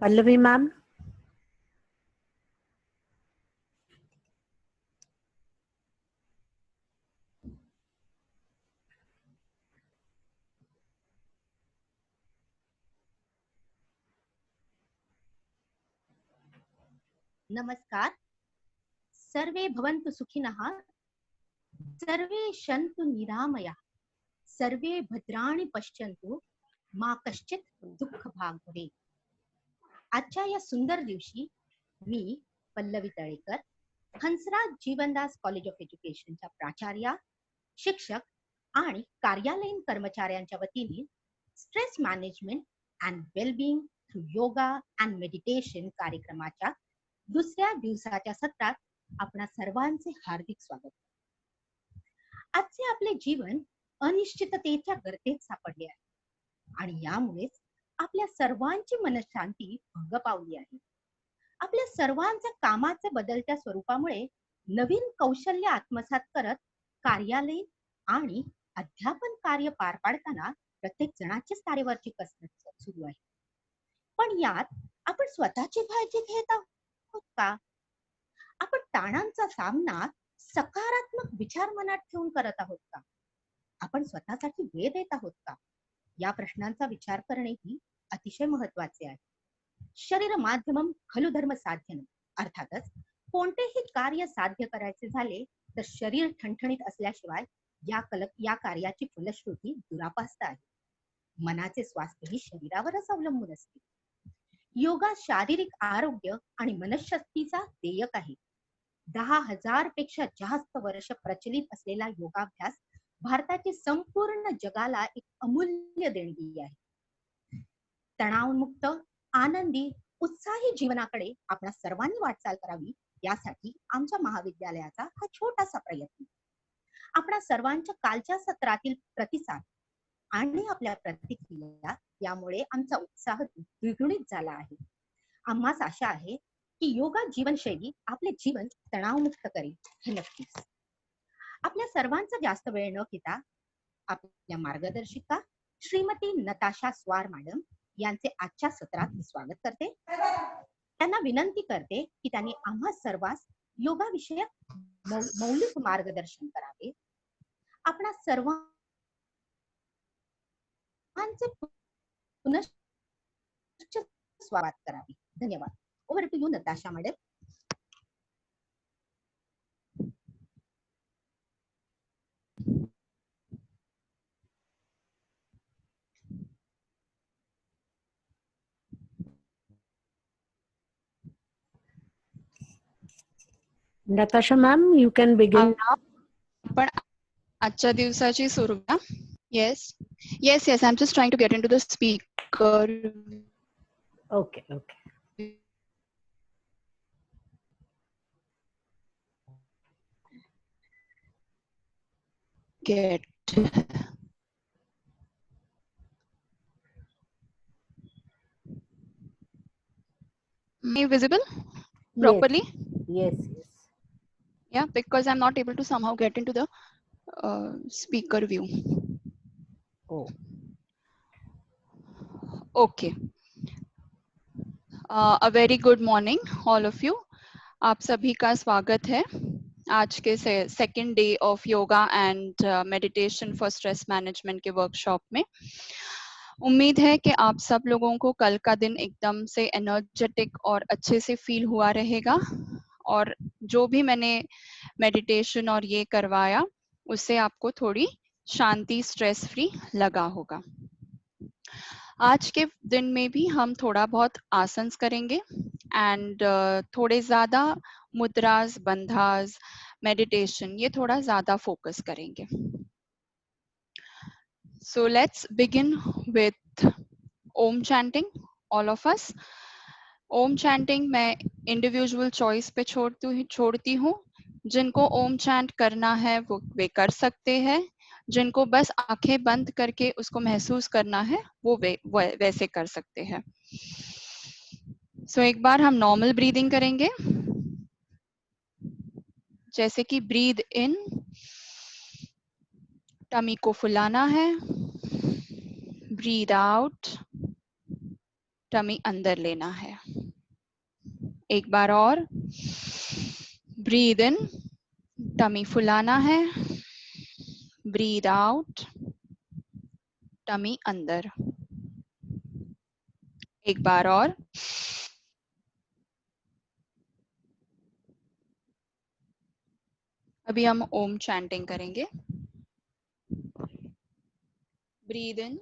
Pallavi ma'am. नमस्कार. सर्वे भवन्तु सुखिनः, सर्वे सन्तु निरामयाः, सर्वे भद्राणि पश्यन्तु, मा कश्चित् दुःखभाग् भवेत्. आजच्या या सुंदर दिवशी मी पल्लवी तळेकर, हंसराज जीवनदास कॉलेज ऑफ एज्युकेशनच्या प्राचार्या, शिक्षक आणि कार्यालयीन कर्मचाऱ्यांच्या वतीने stress management and wellbeing through yoga and meditation कार्यक्रमाच्या दुसऱ्या दिवसाच्या सत्रात आपणा सर्वांचे हार्दिक स्वागत. आजचे आपले जीवन अनिश्चिततेच्या गर्तेत सापडले आहे आणि यामुळेच आपल्या सर्वांची मनशांती भंग पावली आहे. आपल्या सर्वांच्या कामाच्या बदलत्या स्वरूपामुळे नवीन कौशल्य आत्मसात करत कार्यालयीन आणि अध्यापन कार्य पार पाडताना प्रत्येक जणाचीच तारेवरची कसरत सुरू आहे. पण यात आपण स्वतःची काळजी घेत आहोत का? आपण ताणांचा सामना सकारात्मक विचार मनात ठेवून करत आहोत का? आपण स्वतःसाठी वेळ देत आहोत का? या प्रश्नांचा विचार करणे ही अतिशय महत्वाचे आहे. शरीर माध्यमम खलु धर्म साध्यम. अर्थातच कोणतेही कार्य साध्य करायचे झाले तर शरीर ठणठणीत असल्याशिवाय या कार्याची फलश्रुती दुरापास्त आहे. मनाचे स्वास्थ्य ही शरीरावरच अवलंबून असते. योगा शारीरिक आरोग्य आणि मनशक्तीचा देयक आहे. 10,000 पेक्षा जास्त वर्ष प्रचलित असलेला योगाभ्यास भारताची संपूर्ण जगाला एक अमूल्य देणगी आहे. तणावमुक्त, आनंदी, उत्साही जीवनाकडे आपण सर्वांनी वाटचाल करावी यासाठी आमच्या महाविद्यालयाचा हा छोटासा प्रयत्न. आपण सर्वांच्या कालच्या सत्रातील प्रतिसाद आणि आपल्या प्रतिक्रिया यामुळे आमचा उत्साह द्विगुणित झाला आहे. आम्हास आशा आहे की योगा जीवनशैली आपले जीवन तणावमुक्त करेल हे नक्कीच. आपल्या सर्वांचा जास्त वेळ न घेता आपल्या मार्गदर्शिका श्रीमती नताशा स्वार मॅडम यांचे आजच्या सत्रात मी स्वागत करते. त्यांना विनंती करते की त्यांनी आम्हा सर्वांस योगा विषयक मौलिक मार्गदर्शन करावे. आपणा सर्वांचे पुनश्च स्वागत करावे. धन्यवाद. Over to you Natasha madam. Natasha ma'am, you can begin now. पण आजच्या दिवसाची सुरुवात. Yes, I'm just trying to get into the speaker. Okay. Get. Am I visible properly? Yes. Yeah, because I'm not able to somehow get into the speaker view. Oh. Okay. A very good morning, all of you. आप सभी का स्वागत है आज के second day of yoga and meditation for stress management के workshop में. उम्मीद है कि आप सब लोगों को कल का दिन एकदम से एनर्जेटिक और अच्छे से फील हुआ रहेगा और जो भी मैंने मेडिटेशन और ये करवाया उससे आपको थोड़ी शांति, स्ट्रेस फ्री लगा होगा. आज के दिन में भी हम थोड़ा बहुत आसन्स करेंगे एंड थोड़े ज्यादा मुद्रास, बंधास, मेडिटेशन ये थोड़ा ज्यादा फोकस करेंगे. So let's begin with Om chanting, all of us. Om chanting मैं इंडिविजुअल चॉइस पे छोड़ती हूँ. जिनको ओम चैंट करना है वो वे कर सकते हैं. जिनको बस आंखें बंद करके उसको महसूस करना है वो वैसे कर सकते हैं. सो एक बार हम नॉर्मल ब्रीदिंग करेंगे. जैसे कि ब्रीद इन, टमी को फुलाना है. ब्रीद आउट, टमी अंदर लेना है। एक बार और, ब्रीद इन, टमी फुलाना है, ब्रीद आउट, टमी अंदर। एक बार और, अभी हम ओम चैंटिंग करेंगे। ब्रीद इन,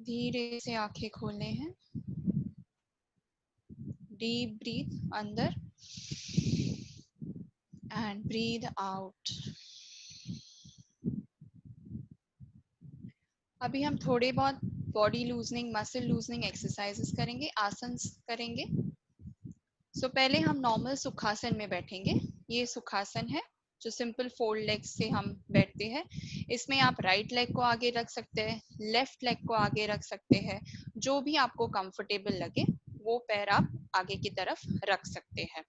धीरे से आंखें खोलने हैं। डीप ब्रीथ अंदर एंड ब्रीथ आउट। अभी हम थोड़े बहुत body loosening, muscle loosening exercises करेंगे, आसन करेंगे। सो पहले हम नॉर्मल सुखासन में बैठेंगे। ये सुखासन है जो सिंपल फोल्ड लेग्स से हम बैठते हैं। इसमें आप राइट लेग को आगे रख सकते हैं, लेफ्ट लेग को आगे रख सकते हैं, जो भी आपको कंफर्टेबल लगे वो पैर आप आगे की तरफ रख सकते हैं।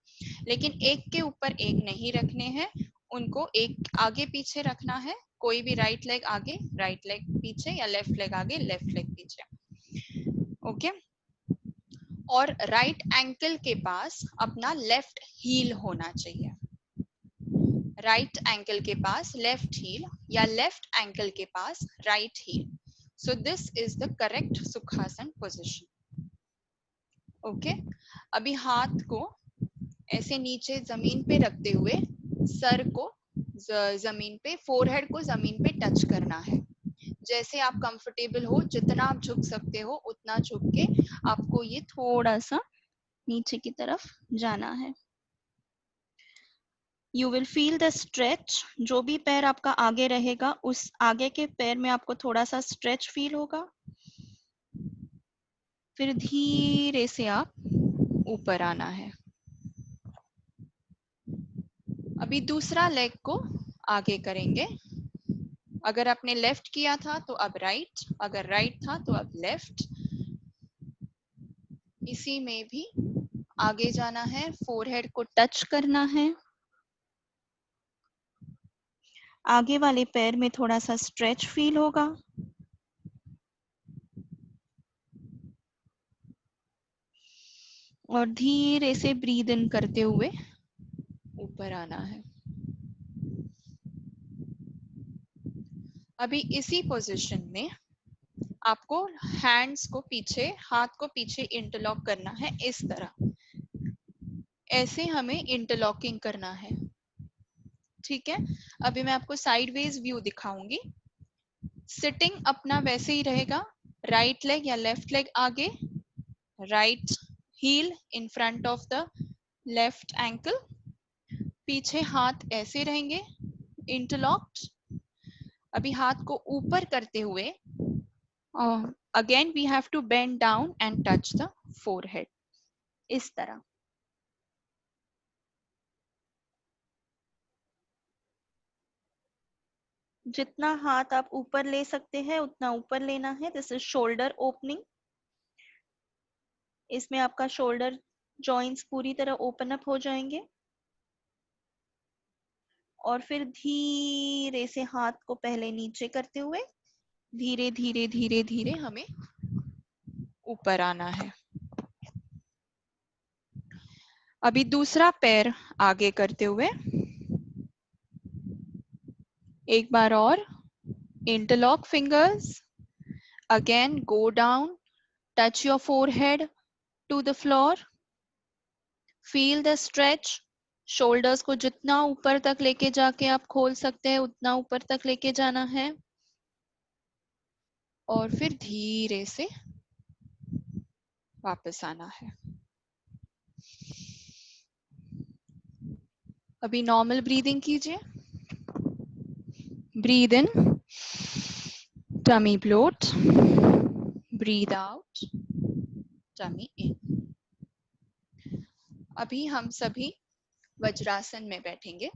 लेकिन एक के ऊपर एक नहीं रखने हैं, उनको एक आगे पीछे रखना है। कोई भी राइट लेग आगे, राइट लेग पीछे, या लेफ्ट लेग आगे, लेफ्ट लेग पीछे। ओके। और राइट एंकल के पास अपना लेफ्ट हील होना चाहिए। राइट एंकल के पास लेफ्ट हील या लेफ्ट एंकल के पास right heel. So this is the correct sukhasana position. Okay. अभी हाथ को ऐसे नीचे जमीन पे रखते हुए सर को जमीन पे, फोरहेड को जमीन पे टच करना है। जैसे आप कंफर्टेबल हो, जितना आप झुक सकते हो उतना झुक के आपको ये थोड़ा सा नीचे की तरफ जाना है। You will feel the stretch. जो भी पैर आपका आगे रहेगा उस आगे के पैर में आपको थोड़ा सा स्ट्रेच फील होगा। फिर धीरे से आप ऊपर आना है। अभी दूसरा लेग को आगे करेंगे। अगर आपने लेफ्ट किया था तो अब राइट, अगर राइट था तो अब लेफ्ट। इसी में भी आगे जाना है, फोरहेड को टच करना है। आगे वाले पैर में थोड़ा सा स्ट्रेच फील होगा। और धीरे से ब्रीद इन करते हुए ऊपर आना है। अभी इसी पोजीशन में आपको हैंड्स को पीछे, हाथ को पीछे इंटरलॉक करना है इस तरह। ऐसे हमें इंटरलॉकिंग करना है। ठीक है। अभी मैं आपको साइडवेज व्यू दिखाऊंगी। सिटिंग अपना वैसे ही रहेगा। राइट लेग या लेफ्ट लेग आगे, right heel in front of the left ankle, पीछे हाथ ऐसे रहेंगे इंटरलॉक्ड। अभी हाथ को ऊपर करते हुए again we have to bend down and touch the forehead इस तरह। जितना हाथ आप ऊपर ले सकते हैं उतना ऊपर लेना है। This is shoulder opening. इसमें आपका शोल्डर जॉइंट्स पूरी तरह ओपन अप हो जाएंगे। और फिर धीरे से हाथ को पहले नीचे करते हुए धीरे धीरे धीरे धीरे हमें ऊपर आना है। अभी दूसरा पैर आगे करते हुए एक बार और interlock fingers, again go down, touch your forehead, to the floor. Feel the stretch. Shoulders को जितना ऊपर तक लेके जाके आप खोल सकते हैं उतना ऊपर तक लेके जाना है और फिर धीरे से वापस आना है. अभी नॉर्मल ब्रीदिंग कीजिए. Breathe in, tummy bloat. Breathe out, tummy in. अभी हम सभी वज्रासन में बैठेंगे.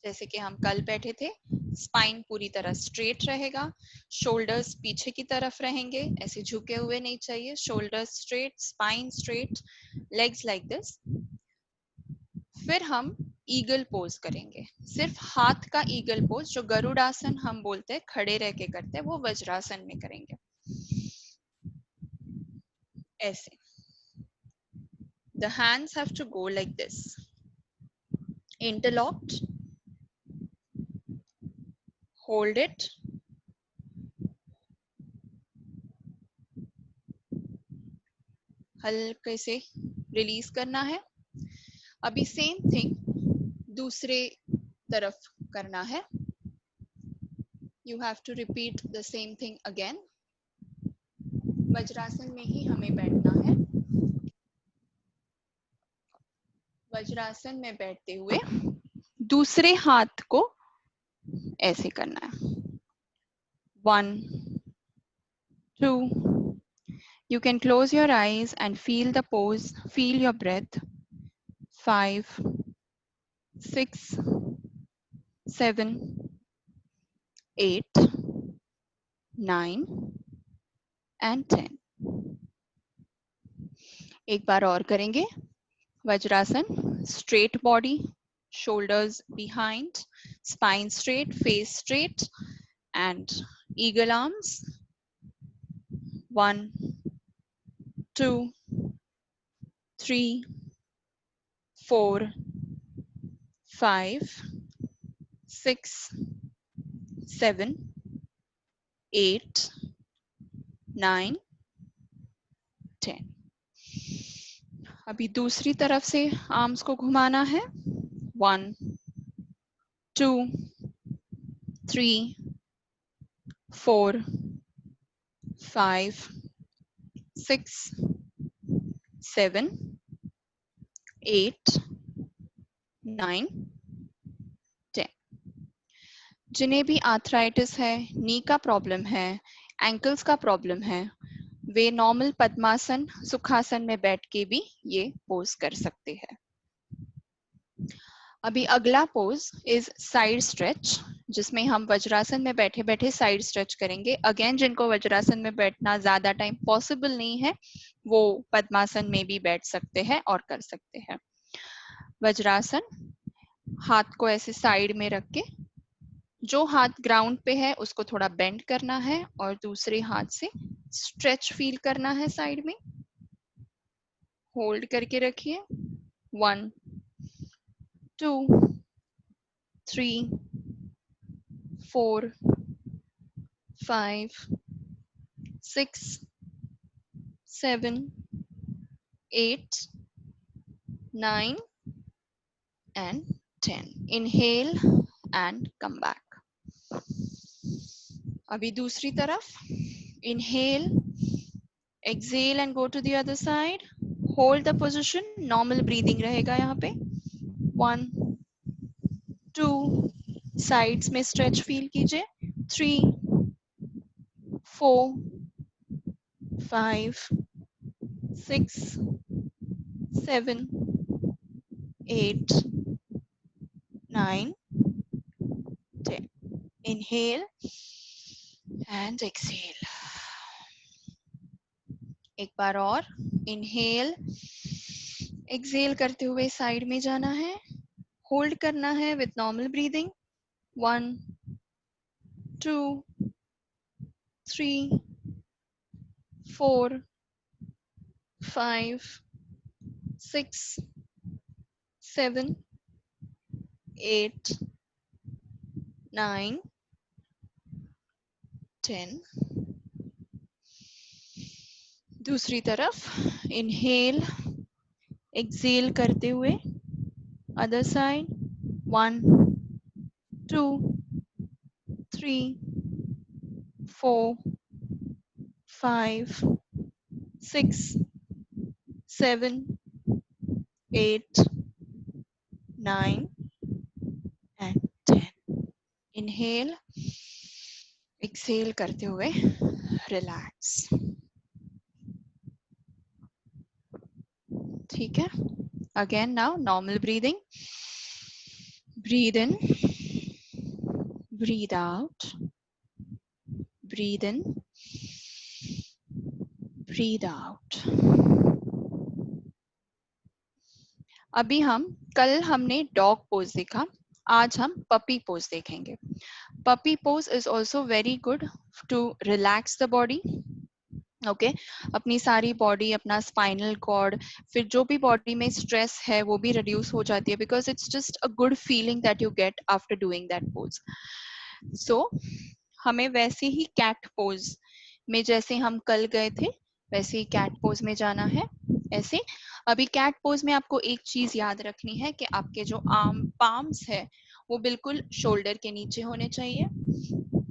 जैसे कि हम कल बैठे थे. स्पाइन पूरी तरह स्ट्रेट रहेगा. शोल्डर्स पीछे की तरफ रहेंगे. ऐसे झुके हुए नहीं चाहिए. Shoulders straight, spine straight, legs like this. फिर हम ईगल पोज करेंगे. सिर्फ हाथ का ईगल पोज जो गरुड़ासन हम बोलते हैं खड़े रह के करते हैं वो वज्रासन में करेंगे. ऐसे. The hands have to go like this. Interlocked. Hold it. हल्के से रिलीज करना है. अभी सेम थिंग दूसरे तरफ करना है. You have to repeat the same thing again. Vajrasana में ही हमें बैठना है. वज्रासन में बैठते हुए दूसरे हाथ को ऐसे करना है. 1, 2. You can close your eyes and feel the pose, feel your breath. 5, 6, 7, 8, 9 and 10. एक बार और करेंगे. Vajrasana. Straight body, shoulders behind, spine straight, face straight and eagle arms. 1, 2, 3, 4, 5, 6, 7, 8, 9, 10. अभी दूसरी तरफ से आर्म्स को घुमाना है. 1, 2, 3, 4, 5, 6, 7, 8, 9, 10. जिन्हें भी आर्थराइटिस है, नी का प्रॉब्लम है, एंकल्स का प्रॉब्लम है, वे नॉर्मल पद्मासन, सुखासन में बैठ के भी ये पोज कर सकते हैं. अभी अगला पोज इज साइड स्ट्रेच, जिसमें हम वज्रासन में बैठे बैठे साइड स्ट्रेच करेंगे. अगेन जिनको वज्रासन में बैठना ज्यादा टाइम पॉसिबल नहीं है वो पद्मासन में भी बैठ सकते हैं और कर सकते हैं. वज्रासन. हाथ को ऐसे साइड में रख के जो हाथ ग्राउंड पे है उसको थोड़ा बेंड करना है और दूसरे हाथ से स्ट्रेच फील करना है साइड में. होल्ड करके रखिए. 1, 2, 3, 4, 5, 6, 7, 8, 9 and 10. Inhale and come back. अभी दूसरी तरफ. Inhale, exhale and go to the other side. Hold the position. Normal breathing रहेगा यहाँ पे. 1, 2, sides में stretch feel कीजिए. 3, 4, 5, 6, 7, 8, 9, 10. Inhale and exhale. एक बार और. Inhale, exhale करते हुए साइड में जाना है. होल्ड करना है विथ नॉर्मल ब्रीदिंग. 1, 2, 3, 4, 5, 6, 7, 8, 9, 10. दूसरी तरफ इनहेल, एक्सेल करते हुए other side 1 2 3 4 5 6 7 8 9 and 10. Inhale, exhale करते हुए रिलैक्स. ठीक है. Again now normal breathing. Breathe in, breathe out, breathe in, breathe out. अभी हमने डॉग पोज देखा, आज हम पपी पोज देखेंगे. Puppy pose is also very good to relax the body. Okay, अपनी सारी बॉडी, अपना स्पाइनल कॉर्ड, फिर जो भी बॉडी में स्ट्रेस है वो भी रिड्यूस हो जाती है, because it's just a good feeling that you get after doing that pose. So हमें वैसे ही कैट पोज में, जैसे हम कल गए थे वैसे ही कैट पोज में जाना है. ऐसे अभी कैट पोज में आपको एक चीज याद रखनी है कि आपके जो आर्म पाम्स है वो बिल्कुल शोल्डर के नीचे होने चाहिए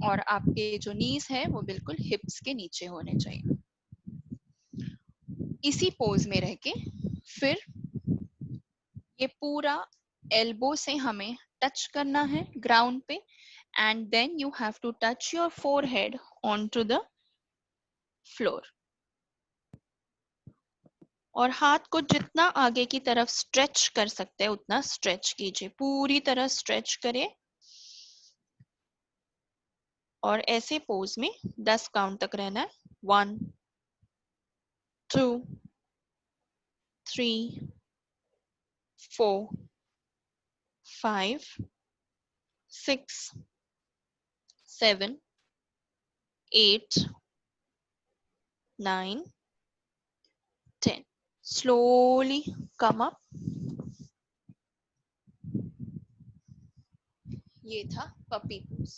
और आपके जो नीज है वो बिल्कुल हिप्स के नीचे होने चाहिए. इसी पोज में रह के फिर ये पूरा एल्बो से हमें टच करना है ग्राउंड पे, and then you have to touch your forehead on to the floor. और हाथ को जितना आगे की तरफ स्ट्रेच कर सकते हैं उतना स्ट्रेच कीजिए, पूरी तरह स्ट्रेच करिए. और ऐसे पोज में 10 काउंट तक रहना है. 1 2 3 4 5 6 7 8 9 10. Slowly come up. ये था पपी पोज.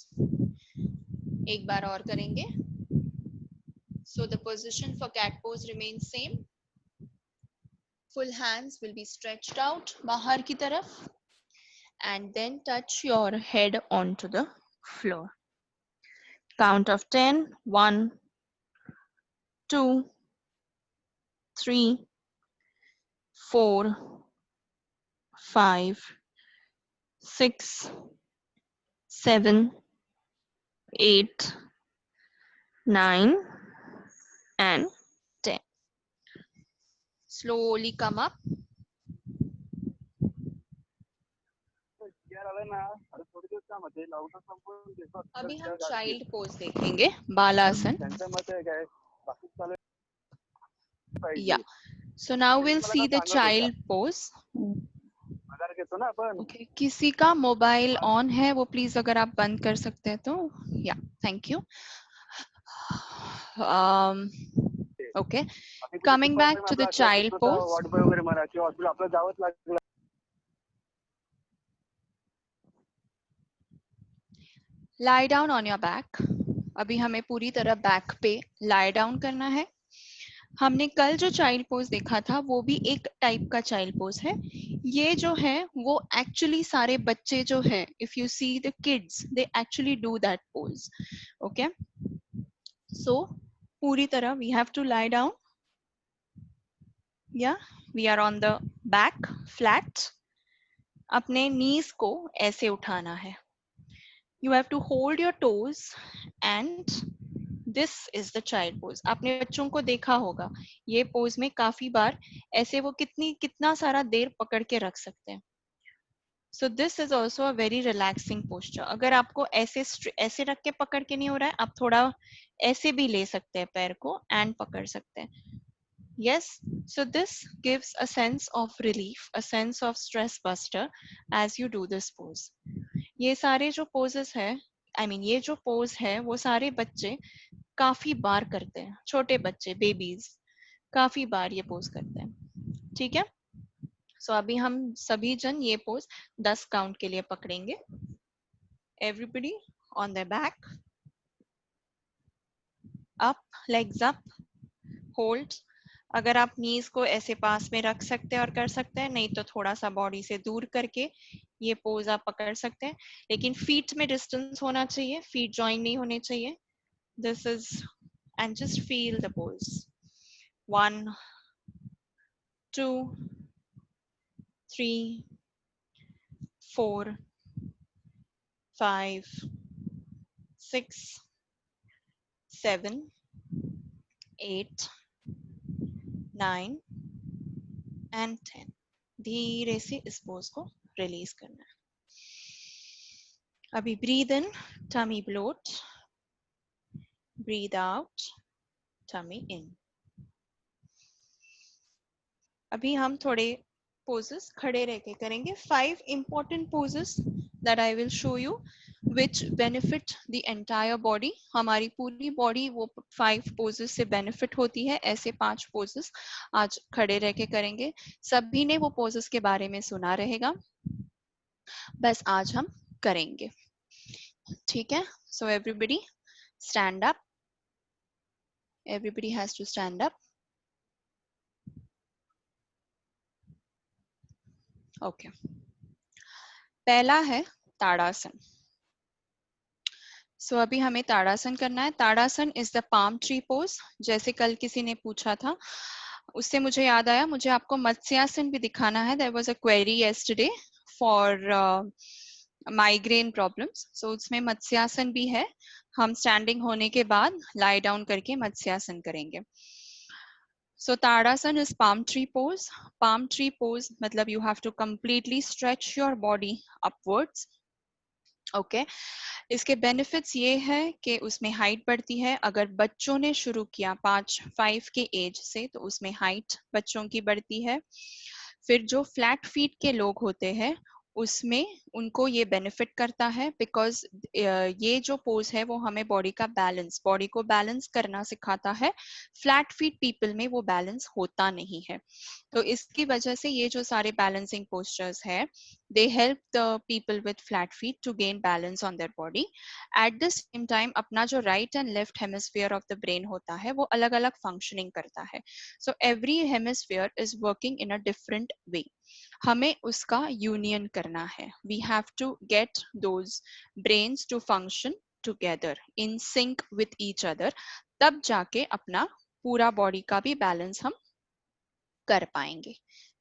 एक बार और करेंगे. So the position for cat pose remains same. Full hands will be stretched out बाहर की तरफ, and then touch your head onto the floor. Count of 10. 1 2 3 4 5 6 7 8 9 and 10. Slowly come up. अभी हम चाइल्ड पोज देखेंगे, बालासन. Yeah. So now we'll see the child pose. Okay. किसी का mobile on है वो प्लीज अगर आप बंद कर सकते हैं तो. Yeah. Thank you. Okay. Coming back to the child pose. Lie down on your back. अभी हमें पूरी तरह बैक पे lie down करना है. हमने कल जो चाइल्ड पोज देखा था वो भी एक टाइप का चाइल्ड पोज है. ये जो है वो एक्चुअली सारे बच्चे जो है, if you see the kids, they actually do that pose. Okay, so पूरी तरह we have to lie down. या we are on the back flat. अपने नीज को ऐसे उठाना है. You have to hold your toes and this is the child pose. आपने बच्चों को देखा होगा ये पोज में काफी बार ऐसे वो कितना सारा देर पकड़ के रख सकते हैं. सो this is also a very relaxing posture. अगर आपको ऐसे रख के पकड़ के नहीं हो रहा है, आप थोड़ा ऐसे भी ले सकते हैं पैर को एंड पकड़ सकते हैं. Yes, so this gives a sense of relief, a sense of stress buster as you do this pose. ये सारे जो poses है, ये जो pose है वो सारे बच्चे काफी बार करते हैं. छोटे बच्चे, बेबीज काफी बार ये पोज करते हैं. ठीक है. सो अभी हम सभी जन ये पोज 10 काउंट के लिए पकड़ेंगे. Everybody on the back, up, legs up, hold, अगर आप नीज को ऐसे पास में रख सकते हैं और कर सकते हैं, नहीं तो थोड़ा सा बॉडी से दूर करके ये पोज आप पकड़ सकते हैं, लेकिन फीट में डिस्टेंस होना चाहिए, फीट जॉइन नहीं होने चाहिए. This is and just feel the pose. 1 2 3 4 5 6 7 8 9 and 10. धीरे से इस पोज को रिलीज करना है. अभी breathe in, tummy bloat. Breathe out, tummy in. अभी हम थोड़े poses खड़े रह के करेंगे. 5 important poses that I will show you which benefit the entire body. हमारी पूरी बॉडी वो 5 poses से benefit होती है. ऐसे 5 poses आज खड़े रह के करेंगे. सभी ने वो poses के बारे में सुना रहेगा, बस आज हम करेंगे. ठीक है? So everybody stand up. Everybody has to stand up. Okay. पहला है ताड़ासन. सो अभी हमें ताड़ासन करना है. Tadasana is the palm tree pose. जैसे कल किसी ने पूछा था, उससे मुझे याद आया, मुझे आपको मत्स्यासन भी दिखाना है. There was a query yesterday for migraine problems. So उसमें मत्स्यासन भी है. हम स्टैंडिंग होने के बाद लाई डाउन करके मत्स्यासन करेंगे. So Tadasana is palm tree pose. Palm tree pose मतलब you have to completely stretch your body upwards. Okay. इसके बेनिफिट्स ये है कि उसमें हाइट बढ़ती है. अगर बच्चों ने शुरू किया 5 के एज से, तो उसमें हाइट बच्चों की बढ़ती है. फिर जो फ्लैट फीट के लोग होते हैं, उसमें उनको ये बेनिफिट करता है, बिकॉज ये जो पोज है वो हमें बॉडी को बैलेंस करना सिखाता है. फ्लैट फीट पीपल में वो बैलेंस होता नहीं है. तो इसकी वजह से ये जो सारे बैलेंसिंग पोस्चर्स है, they help the people with flat feet to gain balance on their body. At the same time, अपना जो right and left hemisphere of the brain होता है, वो अलग अलग functioning करता है. So every hemisphere is working in a different way. हमें उसका union करना है. We have to get those brains to function together in sync with each other. तब जाके अपना पूरा body का भी balance हम कर पाएंगे.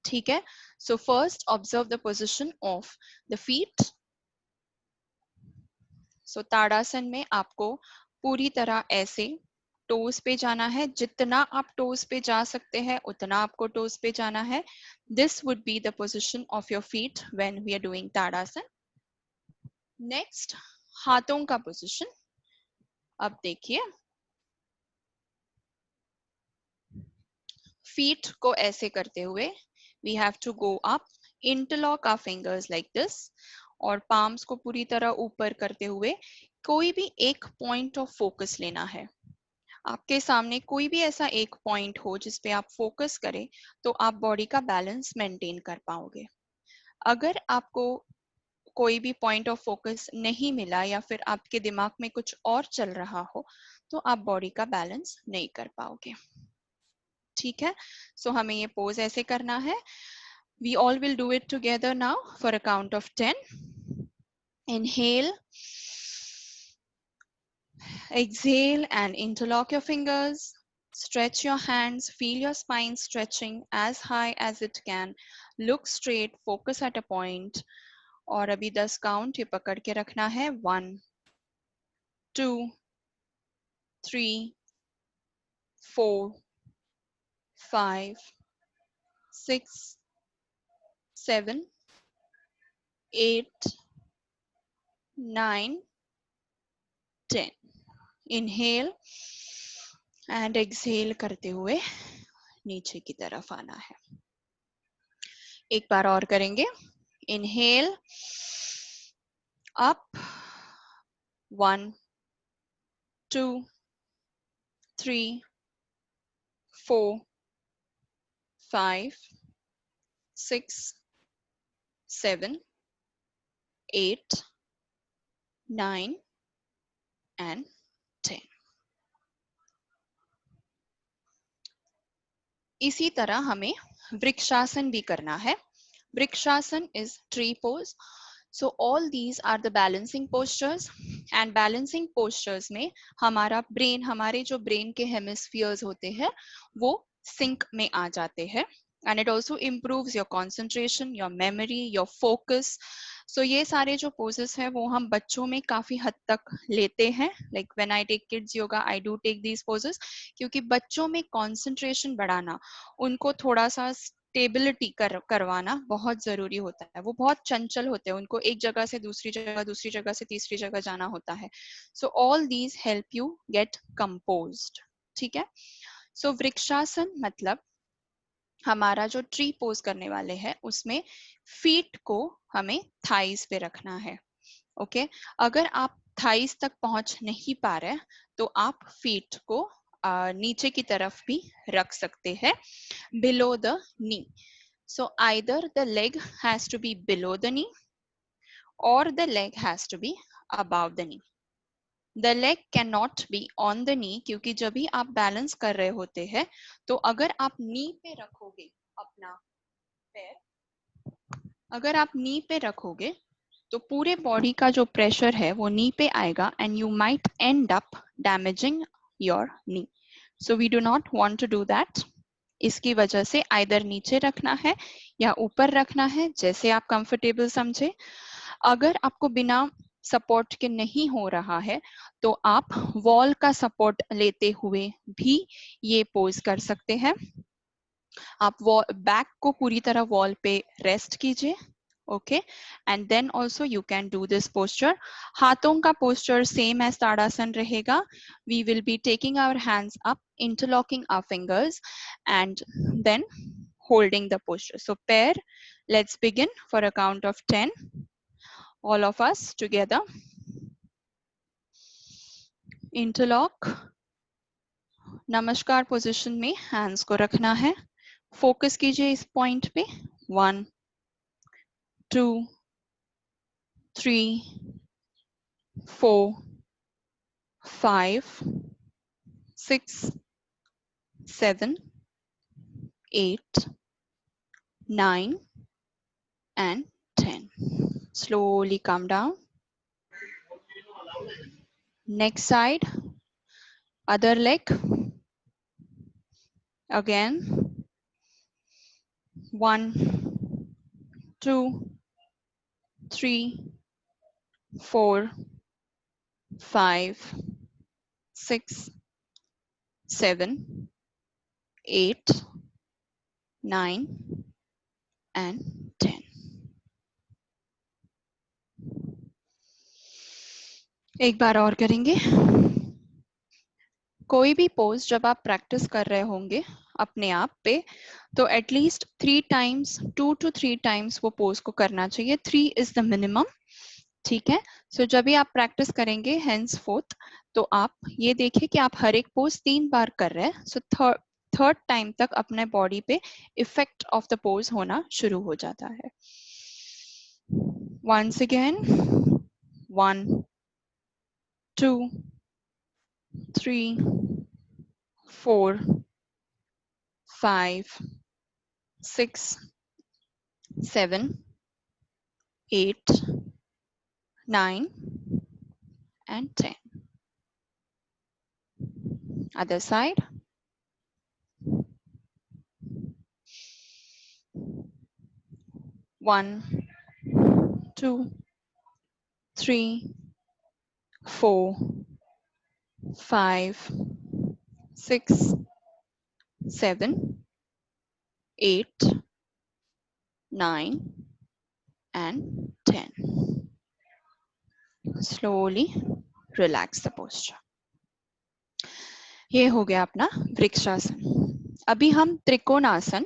ठीक है? So first observe the position of the feet. So ताड़ासन में आपको पूरी तरह ऐसे टोज पे जाना है. जितना आप टोज पे जा सकते हैं उतना आपको टोज पे जाना है. This would be the position of your feet when we are doing tadasana. Next, हाथों का पोजीशन. अब देखिए, फीट को ऐसे करते हुए we have to go up, interlock our fingers like this, और palms को पूरी तरह ऊपर करते हुए कोई भी एक पॉइंट ऑफ फोकस लेना है. आपके सामने कोई भी ऐसा एक पॉइंट हो जिस पे आप फोकस करें, तो आप बॉडी का बैलेंस मेंटेन कर पाओगे. अगर आपको कोई भी पॉइंट ऑफ फोकस नहीं मिला या फिर आपके दिमाग में कुछ और चल रहा हो, तो आप बॉडी का बैलेंस नहीं कर पाओगे. ठीक है? सो हमें ये पोज ऐसे करना है. We all will do it together now for a count of 10. Inhale, exhale, and interlock your fingers. Stretch your hands, feel your spine stretching as high as it can. Look straight, focus at a point. और अभी 10 count ये पकड़ के रखना है. 1 2 3 4 5 6 7 8 9 10. Inhale and exhale करते हुए नीचे की तरफ आना है. एक बार और करेंगे. Inhale up, 1 2 3 4 5 6 7 8 9 and 10. इसी तरह हमें वृक्षासन भी करना है. Vrikshasana is tree pose. So all these are the balancing postures, and balancing postures में हमारा brain, हमारे जो brain के hemispheres होते हैं वो sync में आ जाते हैं, and it also improves your concentration, your memory, your focus. So ये सारे जो poses हैं वो हम बच्चों में काफी हद तक लेते हैं. Like when I take kids yoga, I do take these poses क्योंकि बच्चों में concentration बढ़ाना, उनको थोड़ा सा स्टेबिलिटी करवाना बहुत जरूरी होता है. वो बहुत चंचल होते हैं, उनको एक जगह से दूसरी जगह से तीसरी जगह जाना होता है. So all these help you get composed. ठीक है. सो वृक्षासन मतलब हमारा जो ट्री पोज करने वाले हैं उसमें फीट को हमें थाइस पे रखना है. ओके. अगर आप थाइस तक पहुंच नहीं पा रहे तो आप फीट को नीचे की तरफ भी रख सकते हैं, below the knee. So either the leg has to be below the knee or the leg has to be above the knee. The leg cannot be on the knee क्योंकि जब भी आप बैलेंस कर रहे होते हैं तो अगर आप नी पे रखोगे अपना पैर, अगर आप नी पे रखोगे तो पूरे बॉडी का जो प्रेशर है वो नी पे आएगा and you might end up damaging your knee. So we do not want to do that. इसकी वजह से आइदर नीचे रखना है या ऊपर रखना है, जैसे आप कंफर्टेबल समझे. अगर आपको बिना सपोर्ट के नहीं हो रहा है तो आप वॉल का सपोर्ट लेते हुए भी ये पोज कर सकते हैं. आप बैक को पूरी तरह वॉल पे रेस्ट कीजिए. Okay. And then also you can do this posture. हाथों का पोस्चर सेम एज ताड़ासन रहेगा. We will be taking our hands up, interlocking our fingers and then holding the posture. So pair, let's begin for a count of 10. All of us together. Interlock. नमस्कार position में hands को रखना है. Focus कीजिए इस point पे. 1 2 3 4 5 6 7 8 9 and 10. Slowly come down. Next side, other leg. Again, 1 2 3 4 5 6 7 8 9 and 10. एक बार और करेंगे. कोई भी पोज जब आप प्रैक्टिस कर रहे होंगे अपने आप पे तो एटलीस्ट 3 टाइम्स, 2 to 3 टाइम्स वो पोज को करना चाहिए. 3 इज द मिनिमम. ठीक है. सो जब भी आप प्रैक्टिस करेंगे हेंस फोर्थ तो आप ये देखिए कि आप हर एक पोज 3 बार कर रहे हैं. सो थर्ड टाइम तक अपने बॉडी पे इफेक्ट ऑफ द पोज होना शुरू हो जाता है. Once again 1 2 3 4 5 6 7 8 9 and 10. Other side. 1 2 3 4 5 6 7 8 9 and 10. Slowly relax the posture. ये हो गया अपना वृक्षासन. अभी हम त्रिकोणासन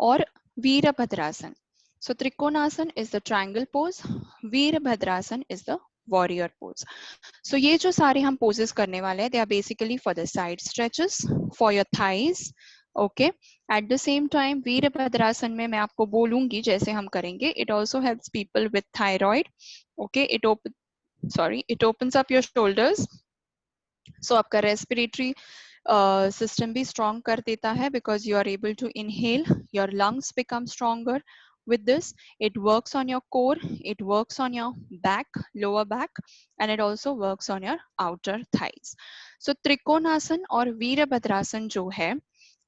और Virabhadrasana. So trikonasana is the triangle pose, Virabhadrasana is the warrior pose. So ये जो सारे हम poses करने वाले हैं, they are basically for the side stretches, for your thighs. Okay. At the same time, Virabhadrasana में मैं आपको बोलूंगी जैसे हम करेंगे. It also helps people with thyroid. Okay. It opens up your shoulders. So आपका respiratory सिस्टम भी स्ट्रॉन्ग कर देता है, because you are able to inhale, your lungs become stronger. With this, it works on your core, it works on your back, lower back, and it also works on your outer thighs. So trikonasana और वीरभद्रासन जो है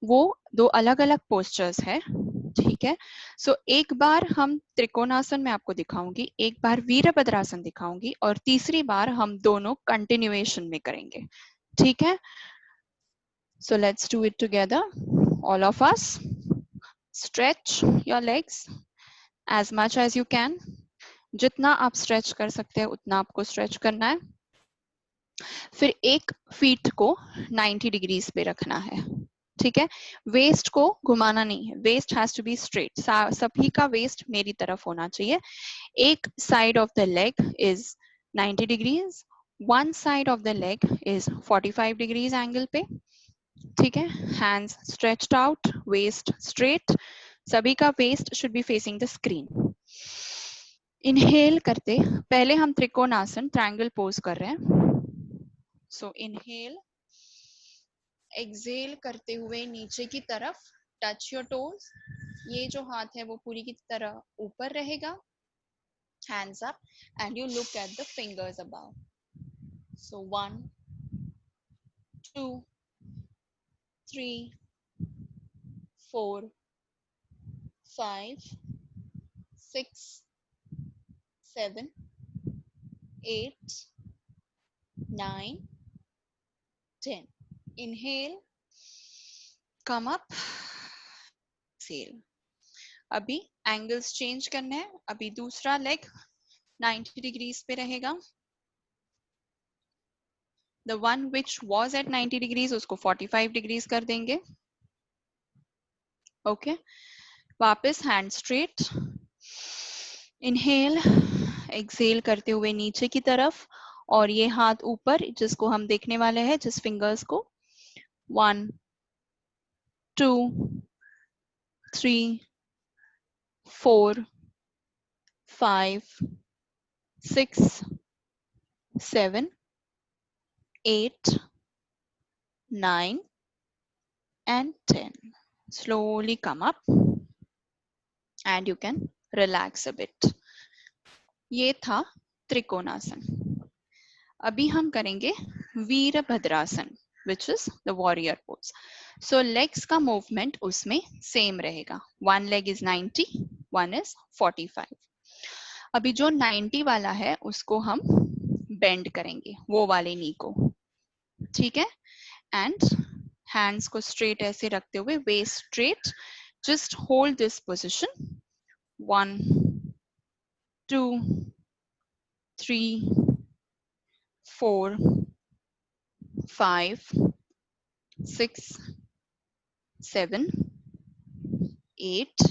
वो दो अलग अलग postures है, ठीक है. सो एक बार हम त्रिकोणासन में आपको दिखाऊंगी, एक बार वीरभद्रासन दिखाऊंगी, और तीसरी बार हम दोनों कंटिन्यूएशन में करेंगे, ठीक है. So let's do it together, all of us. Stretch your legs as much as you can. जितना आप स्ट्रेच कर सकते हैं उतना आपको स्ट्रेच करना है. फिर एक फीट को 90 डिग्रीज पे रखना है, ठीक है. वेस्ट को घुमाना नहीं है, waist has to be straight. सभी का वेस्ट मेरी तरफ होना चाहिए. एक side of the leg is 90 degrees, one side of the leg is 45 degrees angle पे, ठीक है. Hands stretched out, waist straight. सभी का waist should be facing the screen. Inhale करते पहले हम त्रिकोणासन ट्रायंगल पोज कर रहे हैं. सो इनहेल, एक्सहेल करते हुए नीचे की तरफ, टच योर टोज. ये जो हाथ है वो पूरी की तरह ऊपर रहेगा. Hands up and you look at the fingers above. So 1 2 3 4 5 6 7 8 9 10. Inhale, come up, exhale. अभी एंगल्स चेंज करने हैं. अभी दूसरा लेग 90 डिग्रीज पे रहेगा. The one which was at 90 degrees उसको 45 डिग्रीज कर देंगे. ओके, वापस हैंड स्ट्रेट. इनहेल, एक्सहेल करते हुए नीचे की तरफ, और ये हाथ ऊपर जिसको हम देखने वाले हैं, जिस फिंगर्स को. 1 2 3 4 5 6 7 8 9 and 10. Slowly come up and you can relax a bit. ये था त्रिकोणासन. अभी हम करेंगे Virabhadrasana, which is the warrior pose. So legs का movement उसमें same रहेगा. One leg is 90, one is 45. अभी जो 90 वाला है उसको हम bend करेंगे, वो वाले knee को, ठीक है. And hands को straight ऐसे रखते हुए, waist straight. Just hold this position. 1 2 3 4 5 6 7 8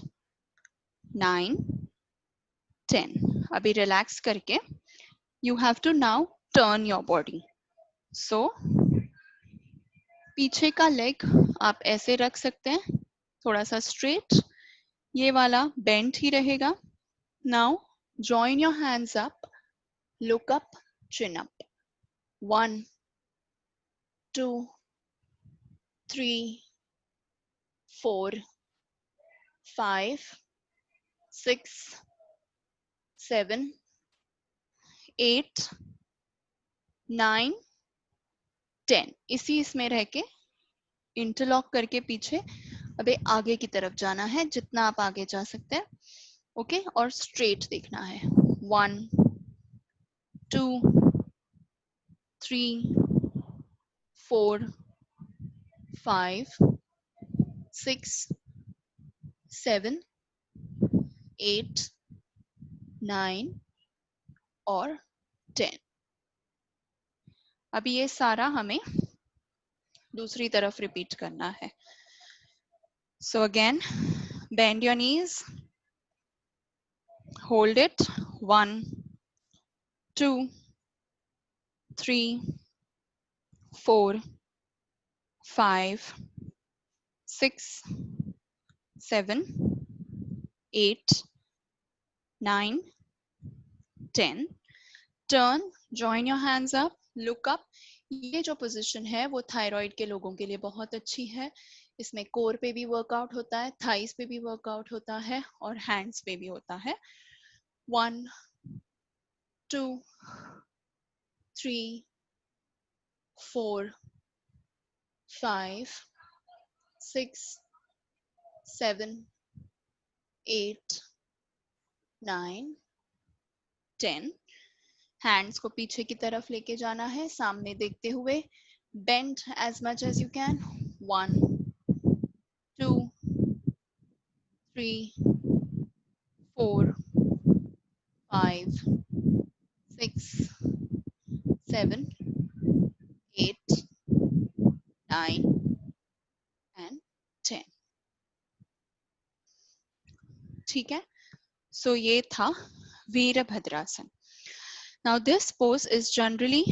9 10. अभी रिलैक्स करके you have to now turn your body. So पीछे का लेग आप ऐसे रख सकते हैं, थोड़ा सा स्ट्रेट. ये वाला बेंड ही रहेगा. Now join your hands up, look up, chin up. 1 2 3 4 5 6 7 8 9 10. इसी इसमें रह के इंटरलॉक करके पीछे अबे आगे की तरफ जाना है, जितना आप आगे जा सकते हैं. ओके, और स्ट्रेट देखना है. 1 2 3 4 5 6 7 8 9 और 10. अभी ये सारा हमें दूसरी तरफ रिपीट करना है. So again, bend your knees, hold it. 1 2 3 4 5 6 7 8 9 10. Turn, join your hands up, look up. ये जो पोजीशन है वो थायराइड के लोगों के लिए बहुत अच्छी है। इसमें कोर पे भी वर्कआउट होता है, थाइस पे भी वर्कआउट होता है और हैंड्स पे भी होता है। 1 2 3 4 5 6 7 8 9 10। हैंड्स को पीछे की तरफ लेके जाना है, सामने देखते हुए। Bend as much as you can. 1 2 3 4 5 6 7 8 9 and 10। ठीक है, सो ये था Virabhadrasana. Now this pose is generally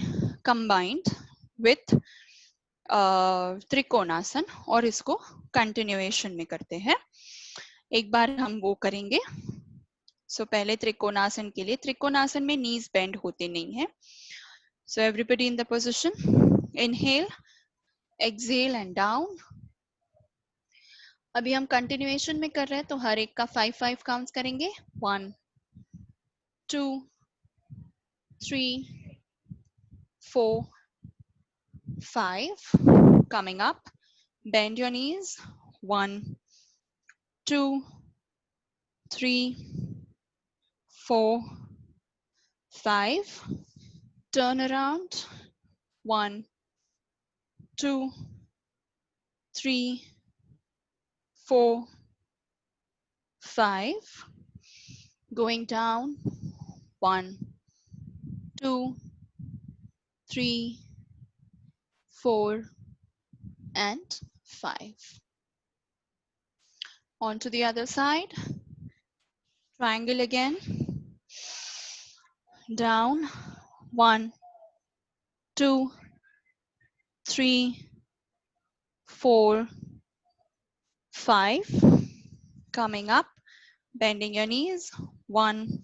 combined with trikonasana और इसको कंटिन्यूएशन में करते हैं। एक बार हम वो करेंगे। सो पहले त्रिकोणासन के लिए, त्रिकोणासन में नीज बेंड होते नहीं है। So everybody in the position, inhale, exhale and down. अभी हम कंटिन्यूएशन में कर रहे हैं तो हर एक का 5-5 काउंट्स करेंगे। 1 2 3 4 5. Coming up, bend your knees. 1 2 3 4 5. Turn around. 1 2 3 4 5. Going down. 1 2 3 4 and 5. On to the other side. Triangle again. Down. 1 2 3 4 5. Coming up, bending your knees. 1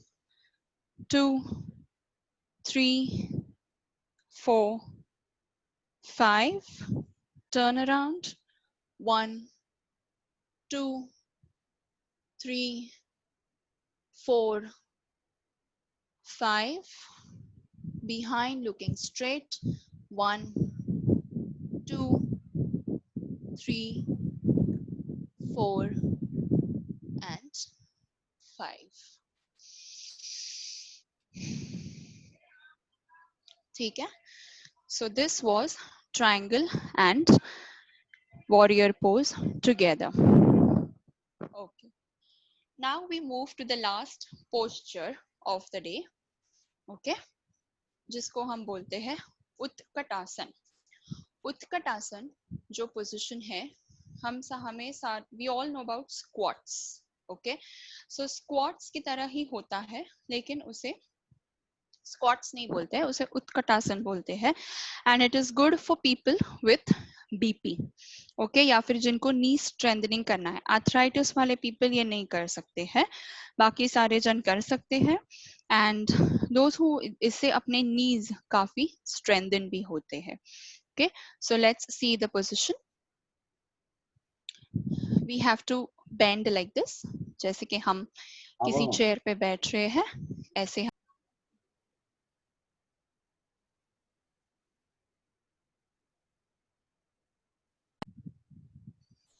2 3 4 5. Turn around. 1 2 3 4 5. Behind, looking straight. 1 2 3 4 and 5. ठीक है, so this was triangle and warrior pose together. Okay, now we move to the last posture of the day. Okay, जिसको हम बोलते हैं उत्कटासन। उत्कटासन जो position है, हमें we all know about squats. Okay, so squats की तरह ही होता है, लेकिन उसे स्क्वाट्स नहीं बोलते हैं, उसे उत्कटासन बोलते हैं। And it is good for people with BP, okay, या फिर जिनको नी स्ट्रेंथनिंग करना है। आर्थराइटिस वाले पीपल ये नहीं कर सकते हैं, बाकी सारे जन कर सकते हैं। एंड दोज हु, इससे अपने नीज काफी स्ट्रेंथन भी होते हैं। Okay, so let's see the position. We have to bend like this, जैसे कि हम किसी चेयर पे बैठ रहे हैं, ऐसे।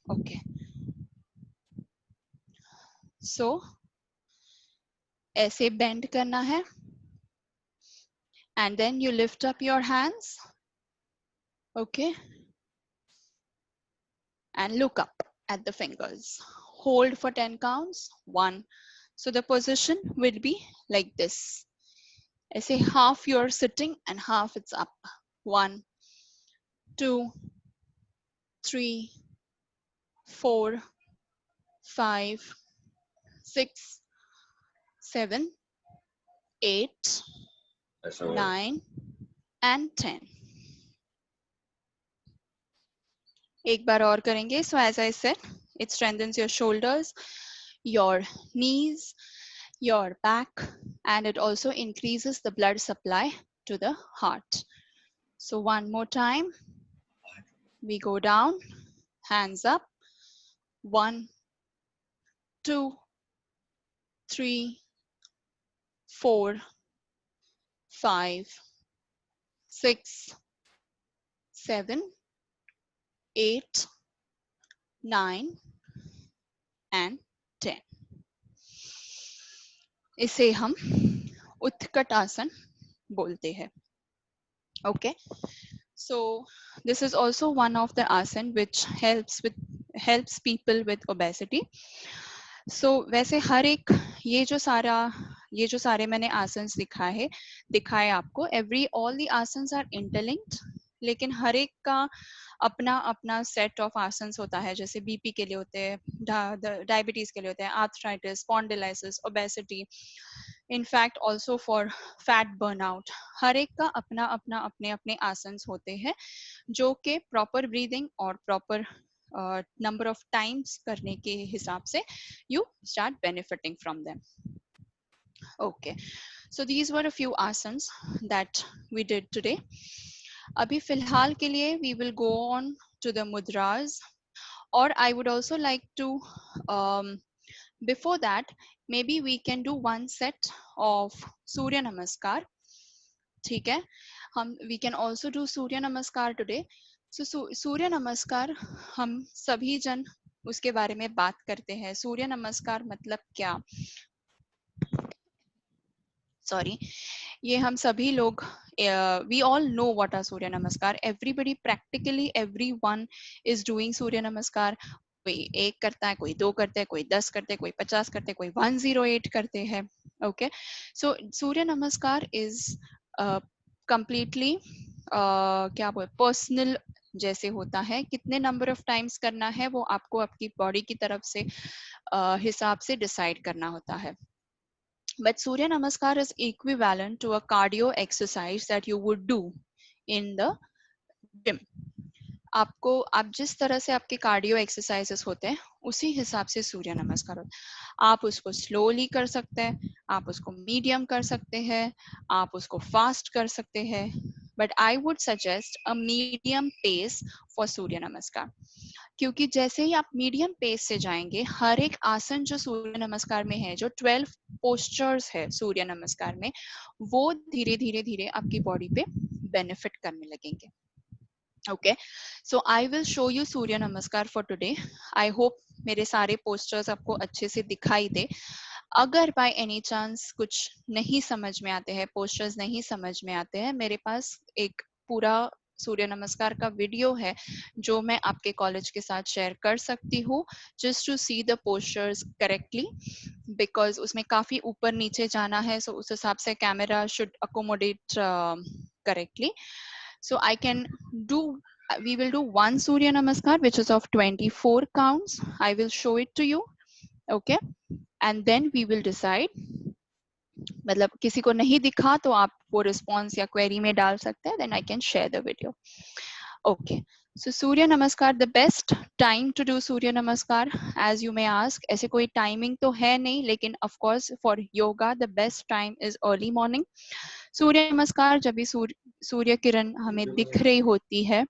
ओके, सो ऐसे बेंड करना है, and then you lift up your hands, okay, and look up at the fingers. Hold for 10 counts. 1. So the position will be like this. I say half you're sitting and half it's up. 1 2 3 4 5 6 7 8 9 and 10. एक बार और करेंगे. So as I said, it strengthens your shoulders, your knees, your back, and it also increases the blood supply to the heart. So one more time, we go down, hands up, 1, 2, 3, 4, 5, 6, 7, 8, 9 and 10. इसे हम उत्कट आसन बोलते हैं. Okay, so this is also one of the asan which helps people with obesity. So वैसे हर एक ये जो सारे मैंने आसन्स दिखाए आपको, all the asans are interlinked, लेकिन हर एक का अपना अपना सेट ऑफ आसन्स होता है. जैसे बीपी के लिए होते हैं, डायबिटीज के लिए होते हैं, arthritis, spondylosis, obesity, in fact also for fat burnout. हर एक का अपना अपना अपने अपने आसन्स होते हैं जो कि प्रॉपर ब्रीदिंग और प्रॉपर number of times करने के हिसाब से you start benefiting from them. Okay, so these were a few asanas that we did today. अभी फिलहाल के लिए we will go on to the mudras, or I would also like to before that maybe we can do one set of Surya Namaskar. ठीक है, we can also do Surya Namaskar today. So सूर्य नमस्कार हम सभी जन उसके बारे में बात करते हैं. सूर्य नमस्कार मतलब क्या? सॉरी, ये हम सभी लोग we all know what are सूर्य नमस्कार. Everybody, practically everyone is doing सूर्य नमस्कार. कोई 1 करता है, कोई 2 करते हैं, कोई 10 करते हैं, कोई 50 करते हैं, कोई 108 करते हैं. Okay, so सूर्य नमस्कार is completely क्या बोले, पर्सनल जैसे होता है. कितने नंबर ऑफ टाइम्स करना है वो आपको आपकी बॉडी की तरफ से हिसाब से डिसाइड करना होता है. But Surya Namaskar is equivalent to a cardio exercise that you would do in the gym. आप जिस तरह से आपके कार्डियो एक्सरसाइजेस होते हैं उसी हिसाब से सूर्य नमस्कार होता है. आप उसको स्लोली कर सकते हैं, आप उसको मीडियम कर सकते हैं, आप उसको फास्ट कर सकते हैं. But I would suggest a medium pace for Surya Namaskar, क्योंकि जैसे ही आप मीडियम पेस से जाएंगे, हर एक आसन जो सूर्य नमस्कार में है, जो 12 पोस्चर्स है सूर्य नमस्कार में, वो धीरे धीरे धीरे आपकी बॉडी पे बेनिफिट करने लगेंगे. Okay, so I will show you Surya Namaskar for today. I hope मेरे सारे posters आपको अच्छे से दिखाई दे. अगर by any chance कुछ नहीं समझ में आते हैं, posters नहीं समझ में आते हैं, मेरे पास एक पूरा सूर्य नमस्कार का वीडियो है जो मैं आपके कॉलेज के साथ शेयर कर सकती हूँ, just to see the postures correctly, because उसमें काफी ऊपर नीचे जाना है, so उस हिसाब से camera should accommodate correctly. So I can do, we will do one Surya Namaskar which is of 24 counts. I will show it to you. Okay, and then we will decide. मतलब किसी को नहीं दिखा तो आप वो रिस्पॉन्स या query में डाल सकते हैं, then I can share the video. Okay, so Surya Namaskar, the best time to do Surya Namaskar, as you may ask, ऐसे कोई टाइमिंग तो है नहीं, लेकिन of course for yoga the best time is early morning. सूर्य नमस्कार जब भी सूर्य किरण हमें दिख रही होती है,